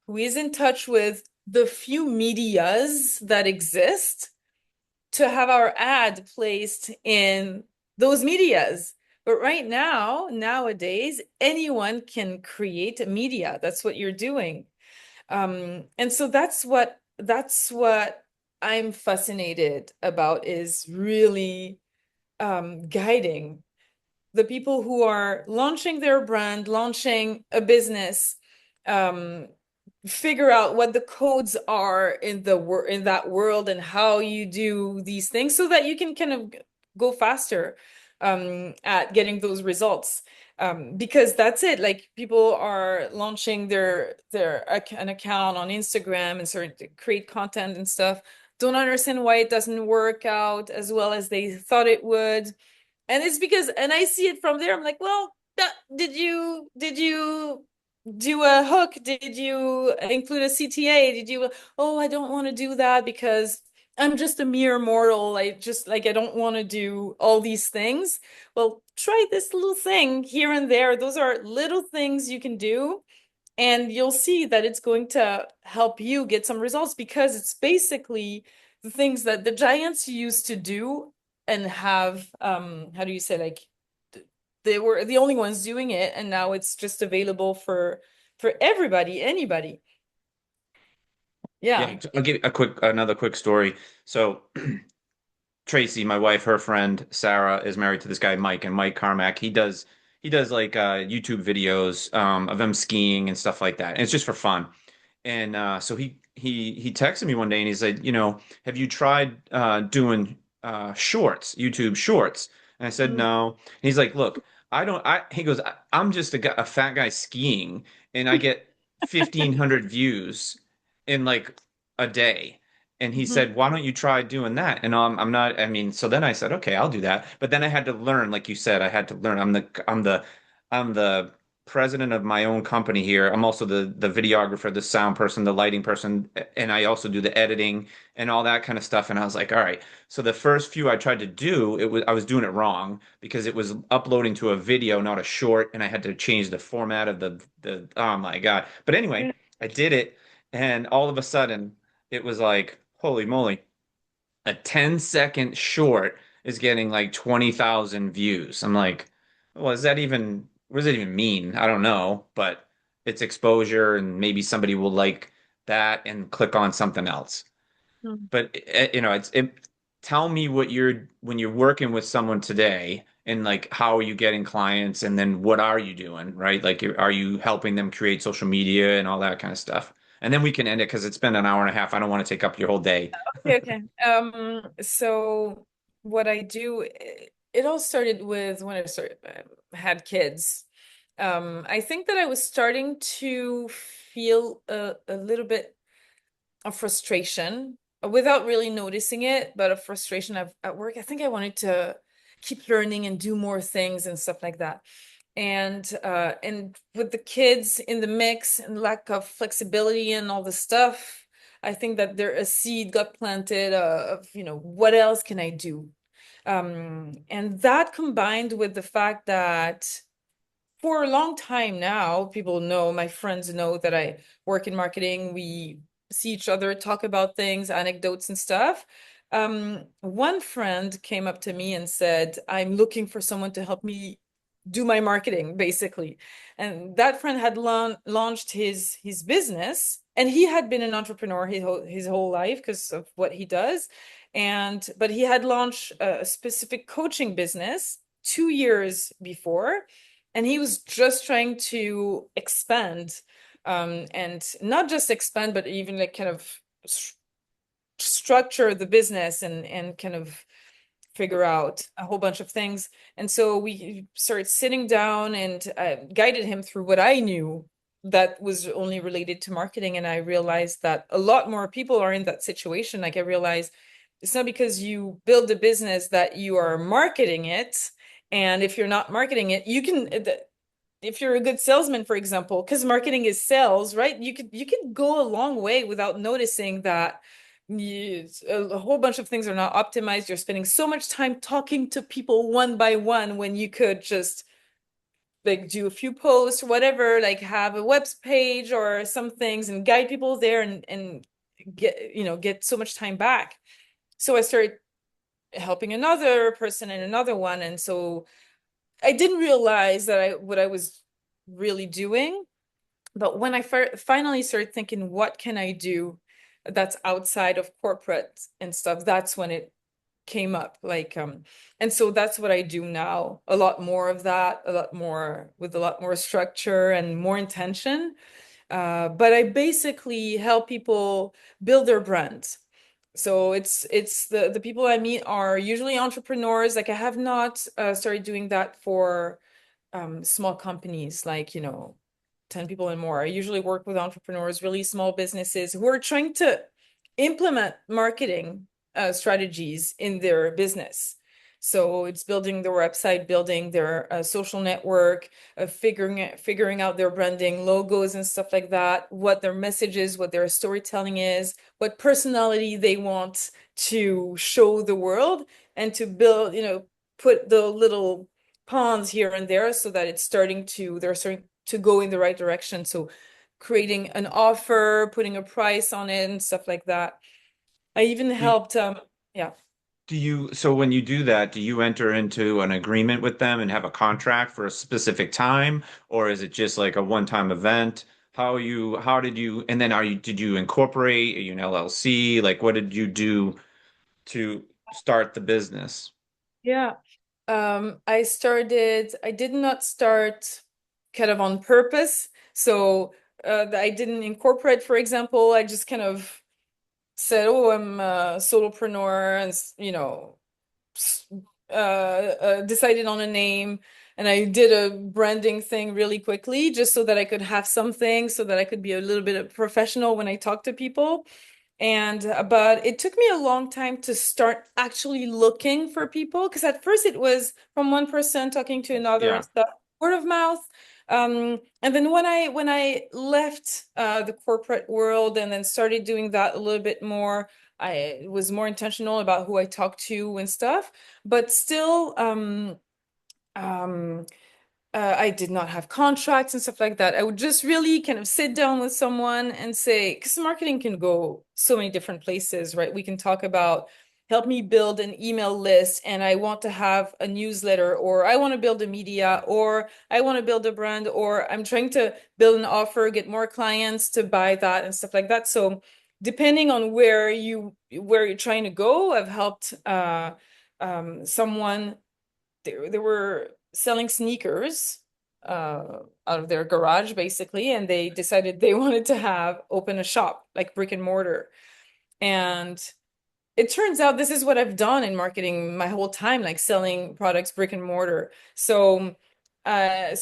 who is in touch with the few medias that exist to have our ad placed in those medias. But right now, nowadays, anyone can create a media. That's what you're doing. And so that's what I'm fascinated about is really guiding the people who are launching their brand, launching a business, um, figure out what the codes are in in that world and how you do these things so that you can kind of go faster at getting those results. Because that's it. Like people are launching an account on Instagram and sort of create content and stuff. Don't understand why it doesn't work out as well as they thought it would. And it's because, and I see it from there. I'm like, well, did you do a hook? Did you include a CTA? Did you, oh, I don't want to do that because I'm just a mere mortal. I just like, I don't want to do all these things. Well, try this little thing here and there. Those are little things you can do and you'll see that it's going to help you get some results because it's basically the things that the giants used to do and have how do you say like they were the only ones doing it and now it's just available for everybody, anybody. Yeah, Yeah. I'll give another quick story. So Tracy, my wife, her friend Sarah is married to this guy Mike, and Mike Carmack. He does like YouTube videos of him skiing and stuff like that. And it's just for fun. And so he texted me one day and he said, have you tried doing shorts, YouTube shorts? And I said Mm. no. And he's like, look, I don't. I he goes, I'm just a fat guy skiing, and I get 1,500 views in like a day. And he Mhm. said, why don't you try doing that? And I'm not. I mean, so then I said, okay, I'll do that. But then I had to learn, like you said, I had to learn. I'm the president of my own company here. I'm also the videographer, the sound person, the lighting person, and I also do the editing and all that kind of stuff. And I was like, all right. So the first few I tried to do, I was doing it wrong because it was uploading to a video, not a short, and I had to change the format of the oh my God. But anyway, I did it, and all of a sudden it was like, holy moly, a 10-second short is getting like 20,000 views. I'm like, well, what does that even mean? I don't know, but it's exposure and maybe somebody will like that and click on something else. Mhm. But tell me when you're working with someone today and like how are you getting clients and then what are you doing, right? Like are you helping them create social media and all that kind of stuff? And then we can end it because it's been an hour and a half. I don't want to take up your whole day. Okay, okay. So what I do, it all started with when I started had kids. I think that I was starting to feel a little bit of frustration without really noticing it, but a frustration at work. I think I wanted to keep learning and do more things and stuff like that. And with the kids in the mix and lack of flexibility and all the stuff, I think that there a seed got planted of, what else can I do? And that combined with the fact that for a long time now, people know, my friends know that I work in marketing. We see each other, talk about things, anecdotes and stuff. One friend came up to me and said, I'm looking for someone to help me do my marketing, basically. And that friend had launched his business, and he had been an entrepreneur his whole life because of what he does. But he had launched a specific coaching business 2 years before and he was just trying to expand and not just expand but even like kind of structure the business and kind of figure out a whole bunch of things. And so we started sitting down and guided him through what I knew that was only related to marketing. And I realized that a lot more people are in that situation. Like I realized it's not because you build a business that you are marketing it. And if you're not marketing it, you can if you're a good salesman, for example, because marketing is sales, right? You could go a long way without noticing that a whole bunch of things are not optimized. You're spending so much time talking to people one by one when you could just like do a few posts, whatever, like have a web page or some things and guide people there and get so much time back. So I started helping another person and another one, and so I didn't realize that I what I was really doing. But when I finally started thinking, what can I do that's outside of corporate and stuff, that's when it came up. And so that's what I do now. A lot more of that, a lot more with a lot more structure and more intention. But I basically help people build their brands. So it's the people I meet are usually entrepreneurs. Like I have not started doing that for small companies, like, 10 people and more. I usually work with entrepreneurs, really small businesses who are trying to implement marketing strategies in their business. So it's building their website, building their social network, figuring out their branding, logos and stuff like that, what their message is, what their storytelling is, what personality they want to show the world, and to build, put the little pawns here and there so that they're starting to go in the right direction. So creating an offer, putting a price on it and stuff like that. I even Do, helped, yeah. so when you do that, do you enter into an agreement with them and have a contract for a specific time, or is it just like a one-time event? How did you, and then did you incorporate? Are you an LLC? Like, what did you do to start the business? Yeah. I did not start kind of on purpose. So I didn't incorporate, for example, I just kind of said, oh, I'm a solopreneur and, decided on a name, and I did a branding thing really quickly just so that I could have something so that I could be a little bit professional when I talk to people. And but it took me a long time to start actually looking for people, because at first it was from one person talking to another and Yeah. stuff, word of mouth. And then when I left the corporate world and then started doing that a little bit more, I was more intentional about who I talked to and stuff. But still, um, I did not have contracts and stuff like that. I would just really kind of sit down with someone and say, because marketing can go so many different places, right? We can talk about help me build an email list, and I want to have a newsletter, or I want to build a media, or I want to build a brand, or I'm trying to build an offer, get more clients to buy that and stuff like that. So depending on where you're trying to go, I've helped someone. They were selling sneakers out of their garage basically, and they decided they wanted to have open a shop, like brick and mortar. And it turns out this is what I've done in marketing my whole time, like selling products brick and mortar. So I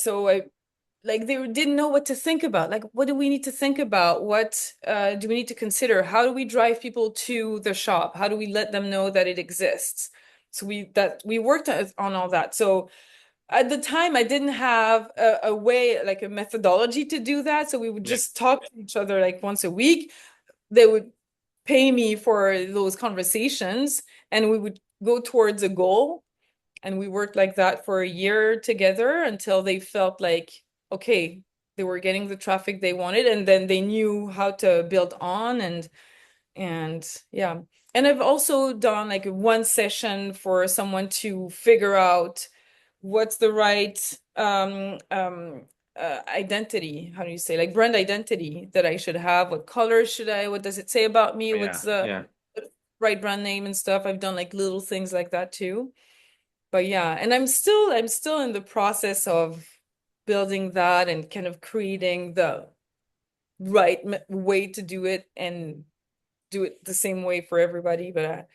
like they didn't know what to think about. Like, what do we need to think about? What do we need to consider? How do we drive people to the shop? How do we let them know that it exists? So we worked on all that. So at the time, I didn't have a way, like a methodology to do that. So we would Yeah. just talk to each other like once a week. They would pay me for those conversations, and we would go towards a goal. And we worked like that for a year together until they felt like, okay, they were getting the traffic they wanted, and then they knew how to build on. And yeah. And I've also done like one session for someone to figure out what's the right identity, how do you say, like brand identity that I should have, what colors should I, what does it say about me, Oh, what's yeah. the Yeah. right brand name and stuff. I've done like little things like that too. But yeah, and I'm still in the process of building that and kind of creating the right way to do it and do it the same way for everybody. But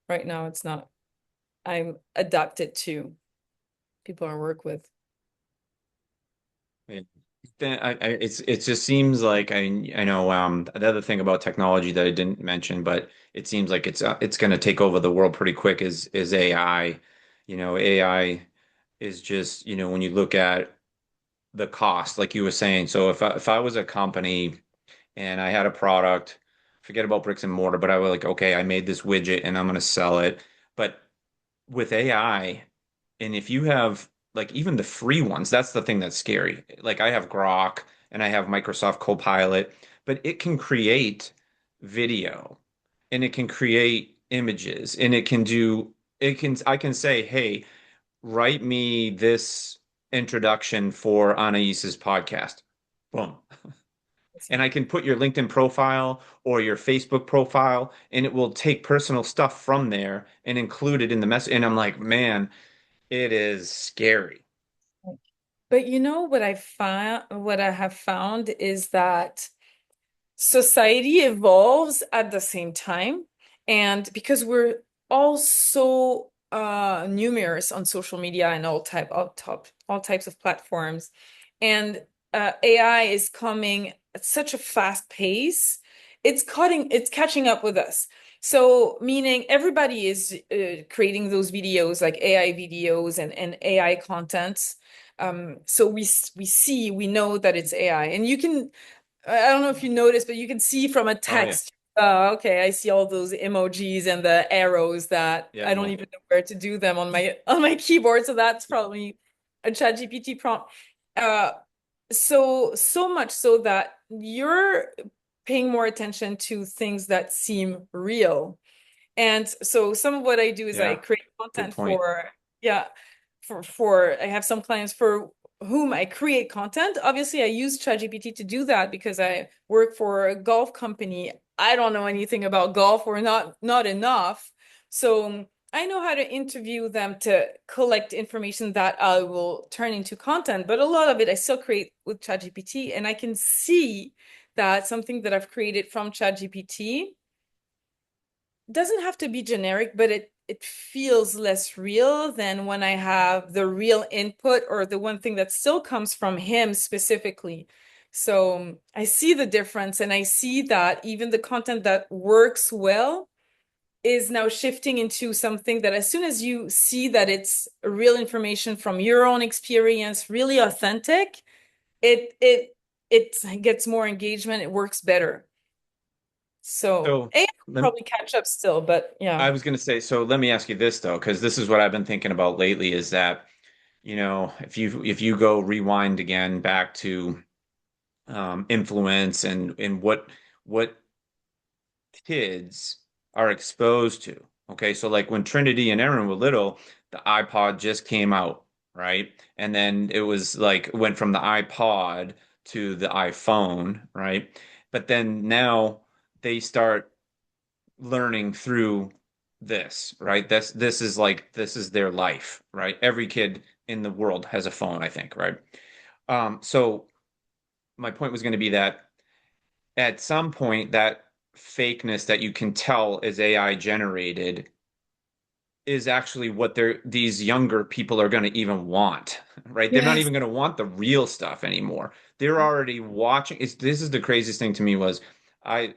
right now it's not. I'm adapted to people I work with. Yeah. Then it just seems like I know the other thing about technology that I didn't mention, but it seems like it's going to take over the world pretty quick is AI. AI is just, when you look at the cost, like you were saying. So if I was a company and I had a product, forget about bricks and mortar, but I was like, okay, I made this widget and I'm going to sell it. But with AI, and if you have like even the free ones, that's the thing that's scary. Like I have Grok and I have Microsoft Copilot, but it can create video and it can create images and I can say, hey, write me this introduction for Anais's podcast. Boom. And I can put your LinkedIn profile or your Facebook profile, and it will take personal stuff from there and include it in the message. And I'm like, man, it is scary. But you know what I have found is that society evolves at the same time. And because we're all so numerous on social media and all types of platforms, and AI is coming at such a fast pace, it's catching up with us. So meaning everybody is creating those videos like AI videos and AI content. So we know that it's AI, and you can I don't know if you noticed, but you can see from a Oh yeah. text. Okay, I see all those emojis and the arrows that Yeah, I don't well, even know where to do them on my keyboard. So that's yeah. probably a ChatGPT prompt. Uh, so much so that you're paying more attention to things that seem real. And so some of what I do is I Yeah, create good content point. yeah, for I have some clients for whom I create content. Obviously, I use ChatGPT to do that because I work for a golf company. I don't know anything about golf or not enough. So I know how to interview them to collect information that I will turn into content, but a lot of it I still create with ChatGPT, and I can see that something that I've created from ChatGPT doesn't have to be generic, but it feels less real than when I have the real input or the one thing that still comes from him specifically. So I see the difference, and I see that even the content that works well is now shifting into something that as soon as you see that it's real information from your own experience, really authentic, it it it gets more engagement, it works better. So So AI will let, probably catch up still, but yeah. I was going to say, so let me ask you this though, because this is what I've been thinking about lately is that, if you go rewind again back to influence and what kids are exposed to. Okay, so like when Trinity and Aaron were little, the iPod just came out, right? And then it was like went from the iPod to the iPhone, right? But then now they start learning through this, right? This is their life, right? Every kid in the world has a phone, I think, right? So my point was going to be that at some point that fakeness that you can tell is AI generated is actually what these younger people are going to even want, right? They're not Yes. even going to want the real stuff anymore. They're already watching. This is the craziest thing to me was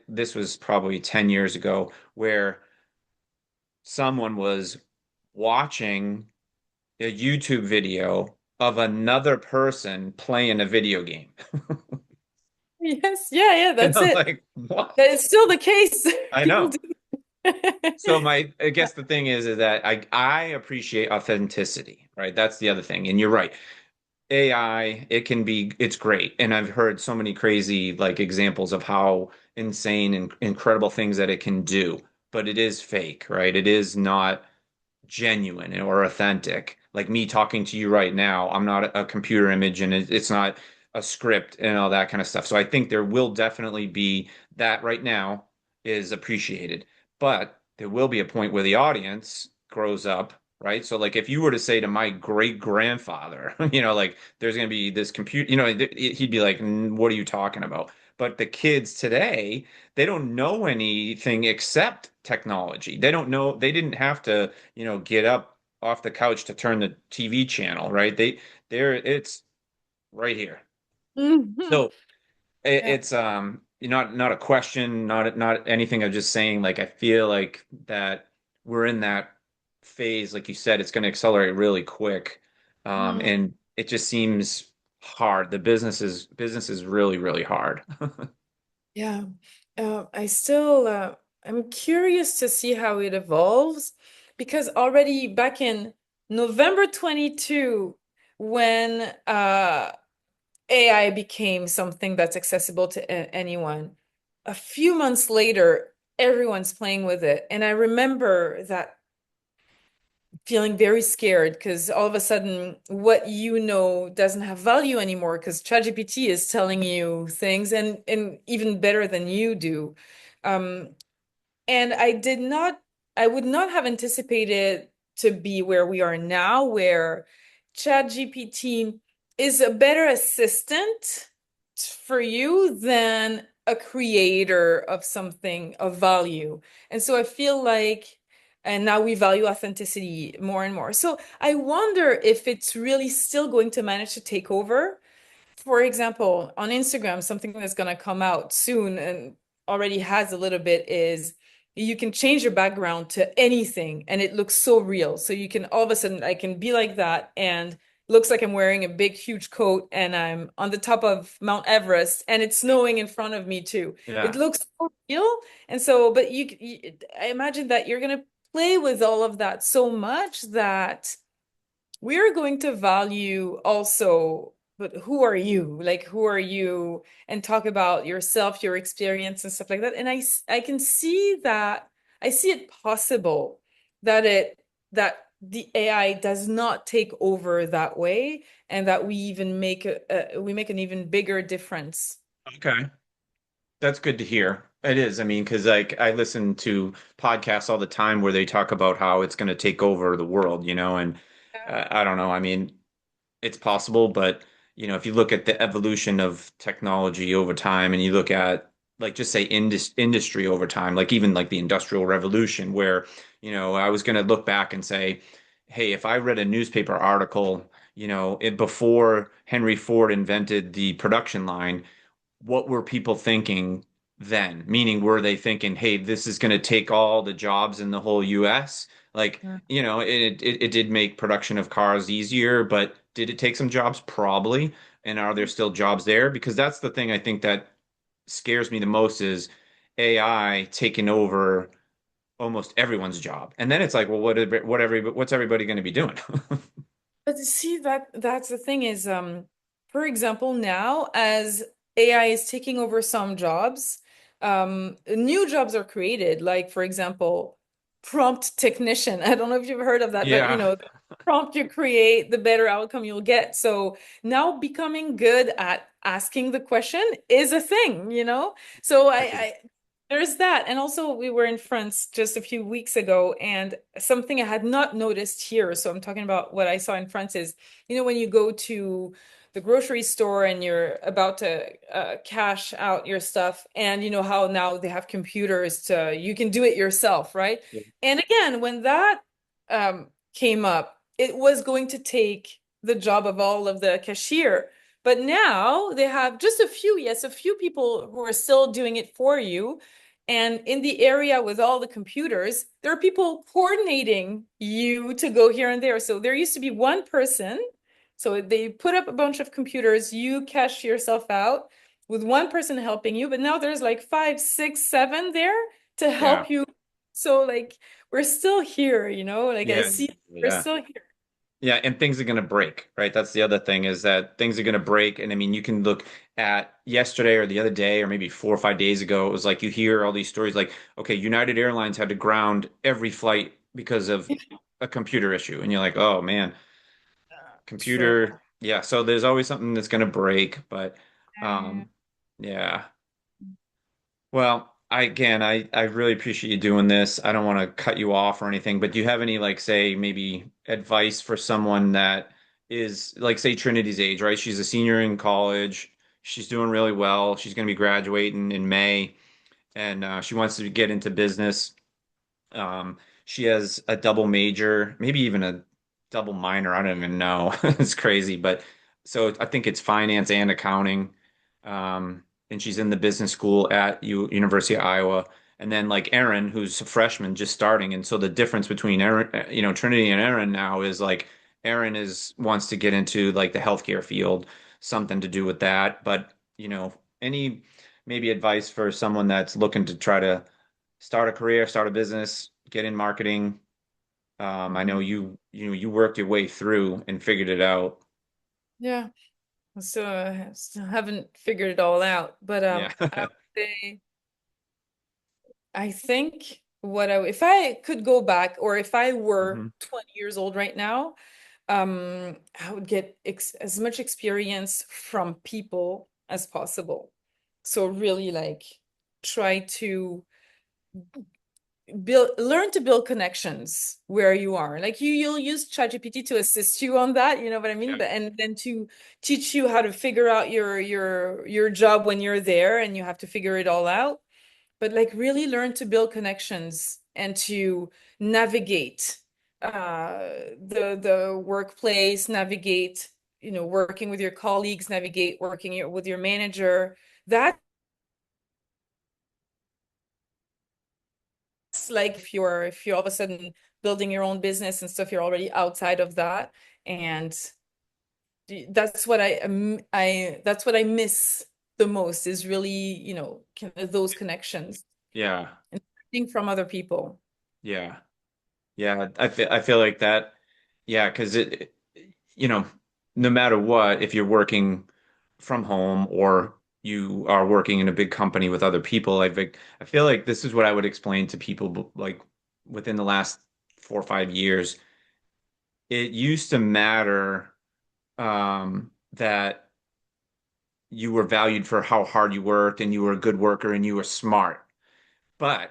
this was probably 10 years ago where someone was watching a YouTube video of another person playing a video game. Yes. Yeah, yeah, And that's I'm it. like, what? That is still the case. I People know. do. Yeah. So I guess the thing is that I appreciate authenticity, right? That's the other thing. And you're right. AI, it's great. And I've heard so many crazy like examples of how insane and incredible things that it can do, but it is fake, right? It is not genuine or authentic. Like me talking to you right now, I'm not a computer image and it's not a script and all that kind of stuff. So I think there will definitely be that right now is appreciated. But there will be a point where the audience grows up, right? So like if you were to say to my great grandfather, like there's going to be this computer, he'd be like, What are you talking about?" But the kids today, they don't know anything except technology. They don't know, they didn't have to get up off the couch to turn the TV channel, right? It's right here. Mhm. So Yeah. it's not a question, not anything. I'm just saying, like I feel like that we're in that phase, like you said, it's going to accelerate really quick, Mm. and it just seems hard. The business is really, really hard. Yeah. I'm curious to see how it evolves because already back in November 22, when AI became something that's accessible to anyone, a few months later, everyone's playing with it. And I remember that feeling very scared because all of a sudden what you know doesn't have value anymore because ChatGPT is telling you things and even better than you do. Um, and I would not have anticipated to be where we are now, where ChatGPT is a better assistant for you than a creator of something of value. And so I feel like, and now we value authenticity more and more. So I wonder if it's really still going to manage to take over. For example, on Instagram, something that's going to come out soon and already has a little bit is you can change your background to anything and it looks so real. So you can all of a sudden, I can be like that and looks like I'm wearing a big, huge coat and I'm on the top of Mount Everest and it's snowing in front of me too. It Yeah. looks so real. And so, but I imagine that you're going to play with all of that so much that we're going to value also, but who are you? Like, who are you? And talk about yourself, your experience, and stuff like that. And I can see that, I see it possible that that the AI does not take over that way, and that we even make we make an even bigger difference. Okay. That's good to hear. It is. I mean, because like I listen to podcasts all the time where they talk about how it's going to take over the world, and I don't know. I mean, it's possible, but if you look at the evolution of technology over time and you look at like just say industry over time, like even like the Industrial Revolution, where, I was going to look back and say, hey, if I read a newspaper article, before Henry Ford invented the production line, what were people thinking then? Meaning, were they thinking, hey, this is going to take all the jobs in the whole US? Like, Yeah. it did make production of cars easier, but did it take some jobs? Probably. And are there still jobs there? Because that's the thing I think that scares me the most is AI taking over almost everyone's job. And then it's like, well, what's everybody going to be doing? But you see that's the thing is, for example, now as AI is taking over some jobs, new jobs are created. Like for example, prompt technician. I don't know if you've heard of that, but Yeah. the prompt you create, the better outcome you'll get. So now becoming good at asking the question is a thing. So there's that. And also, we were in France just a few weeks ago, and something I had not noticed here. So I'm talking about what I saw in France is, when you go to the grocery store and you're about to cash out your stuff, and you know how now they have computers you can do it yourself, right? Yeah. And again, when that came up, it was going to take the job of all of the cashier. But now they have just a few, yes, a few people who are still doing it for you. And in the area with all the computers, there are people coordinating you to go here and there. So there used to be one person. So they put up a bunch of computers, you cash yourself out with one person helping you. But now there's like five, six, seven there to Yeah. help you. So like we're still here. Like I Yeah. see we're Yeah. still here. Yeah, and things are going to break, right? That's the other thing is that things are going to break. And I mean, you can look at yesterday or the other day, or maybe 4 or 5 days ago, it was like you hear all these stories like, okay, United Airlines had to ground every flight because of a computer issue. And you're like, oh man, True. computer. Yeah, so there's always something that's going to break. But Yeah. yeah. Well, I really appreciate you doing this. I don't want to cut you off or anything, but do you have any like say maybe advice for someone that is like say Trinity's age, right? She's a senior in college. She's doing really well. She's going to be graduating in May, and she wants to get into business. She has a double major, maybe even a double minor. I don't even know. It's crazy, but so I think it's finance and accounting. And she's in the business school at U University of Iowa. And then like Erin, who's a freshman just starting. And so the difference between Erin, Trinity and Erin now is like Erin is wants to get into like the healthcare field, something to do with that. But, any maybe advice for someone that's looking to try to start a career, start a business, get in marketing. I know Mhm. you worked your way through and figured it out. Yeah. So still haven't figured it all out, but Yeah. I would say I think. if I could go back, or if I were Hmm. 20 years old right now, I would get ex as much experience from people as possible. So really like try to learn to build connections where you are. Like you'll use ChatGPT to assist you on that, you know what I mean? Yeah. But and then to teach you how to figure out your job when you're there and you have to figure it all out. But like really learn to build connections and to navigate the workplace, navigate, working with your colleagues, navigate working with your manager. That's like if you're all of a sudden building your own business and stuff, you're already outside of that. And that's what that's what I miss the most is really, kind of those connections Yeah. and learning from other people. Yeah. Yeah. I feel like that. Yeah, because you know, no matter what, if you're working from home or you are working in a big company with other people, I feel like this is what I would explain to people like within the last 4 or 5 years. It used to matter that you were valued for how hard you worked and you were a good worker and you were smart. But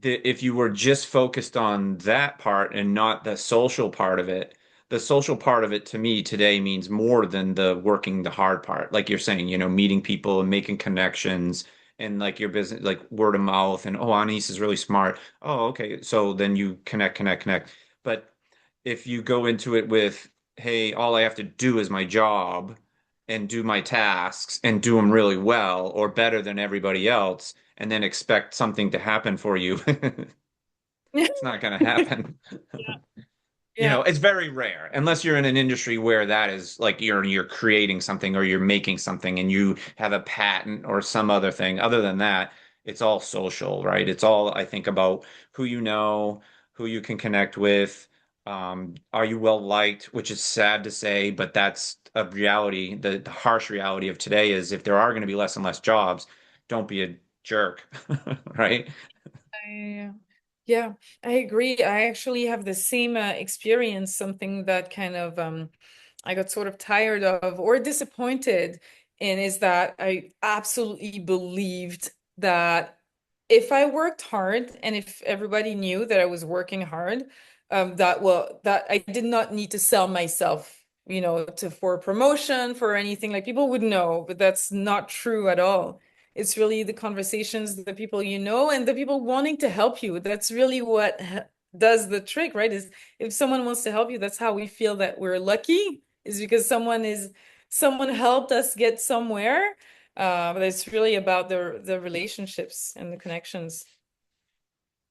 if you were just focused on that part and not the social part of it, the social part of it to me today means more than the working the hard part. Like you're saying, meeting people and making connections and like your business, like word of mouth and, oh, Anais is really smart. Oh, okay. So then you connect, connect, connect. But if you go into it with, hey, all I have to do is my job and do my tasks and do them really well or better than everybody else, and then expect something to happen for you, it's not going to happen. Yeah. It's very rare unless you're in an industry where that is like you're creating something or you're making something and you have a patent or some other thing. Other than that, it's all social, right? It's all I think about who you know, who you can connect with. Are you well liked? Which is sad to say, but that's a reality. The harsh reality of today is if there are going to be less and less jobs, don't be a jerk, right? I, yeah, I agree. I actually have the same experience, something that kind of I got sort of tired of or disappointed in is that I absolutely believed that if I worked hard and if everybody knew that I was working hard, that I did not need to sell myself, for a promotion, for anything. Like people would know, but that's not true at all. It's really the conversations, the people you know, and the people wanting to help you. That's really what does the trick, right? Is if someone wants to help you, that's how we feel that we're lucky, is because someone helped us get somewhere. But it's really about the relationships and the connections.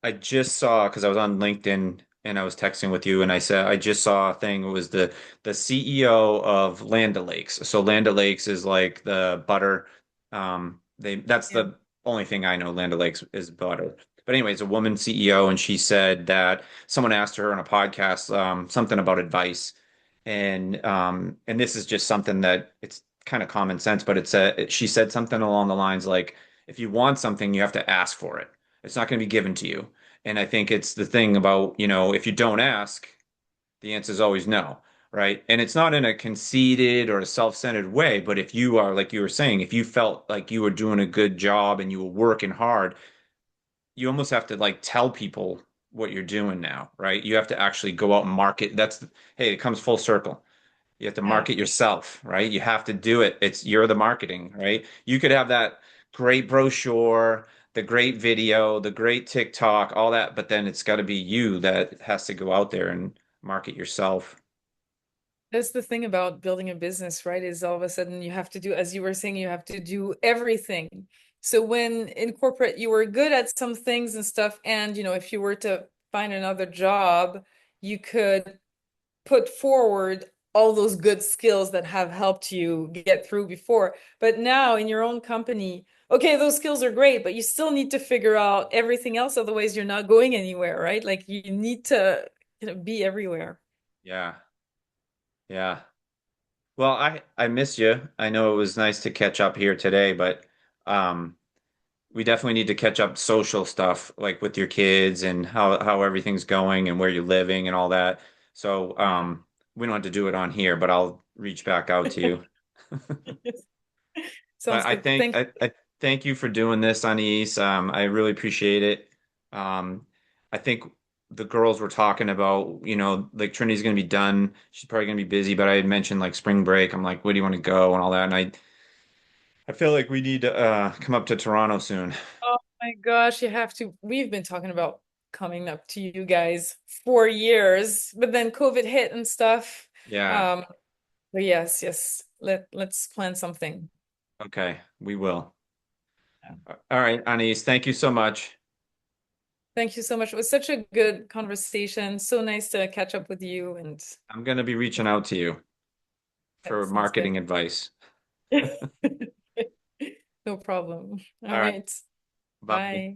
I just saw because I was on LinkedIn and I was texting with you, and I said I just saw a thing. It was the CEO of Land O'Lakes. So Land O'Lakes is like the butter. That's Yeah. the only thing I know. Land O'Lakes is butter. But anyways, a woman CEO, and she said that someone asked her on a podcast something about advice, and this is just something that it's kind of common sense, but she said something along the lines like, if you want something, you have to ask for it. It's not going to be given to you. And I think it's the thing about, if you don't ask, the answer is always no, right? And it's not in a conceited or a self-centered way, but if you are, like you were saying, if you felt like you were doing a good job and you were working hard, you almost have to like tell people what you're doing now, right? You have to actually go out and market. Hey, it comes full circle. You have to Yeah. market yourself, right? You have to do it. You're the marketing, right? You could have that great brochure, the great video, the great TikTok, all that, but then it's got to be you that has to go out there and market yourself. That's the thing about building a business, right? Is all of a sudden you have to do, as you were saying, you have to do everything. So when in corporate you were good at some things and stuff, and if you were to find another job, you could put forward all those good skills that have helped you get through before. But now in your own company, okay, those skills are great, but you still need to figure out everything else, otherwise you're not going anywhere, right? Like you need to, be everywhere. Yeah. Yeah. Well, I miss you. I know it was nice to catch up here today, but um we definitely need to catch up social stuff, like with your kids and how everything's going and where you're living and all that. So, we don't have to do it on here, but I'll reach back out to you. But Sounds good. Thank I thank you for doing this, Anais. I really appreciate it. I think the girls were talking about, like Trinity's gonna be done. She's probably gonna be busy, but I had mentioned like spring break. I'm like, where do you want to go and all that. And I feel like we need to come up to Toronto soon. Oh my gosh, you have to. We've been talking about coming up to you guys for years, but then COVID hit and stuff. Yeah. Um, but yes, yes. Let's plan something. Okay, we will. Yeah. All right, Anais, thank you so much. Thank you so much. It was such a good conversation. So nice to catch up with you, and I'm gonna be reaching out to you that for sounds good. marketing advice. No problem. All All right, right. bye. Bye.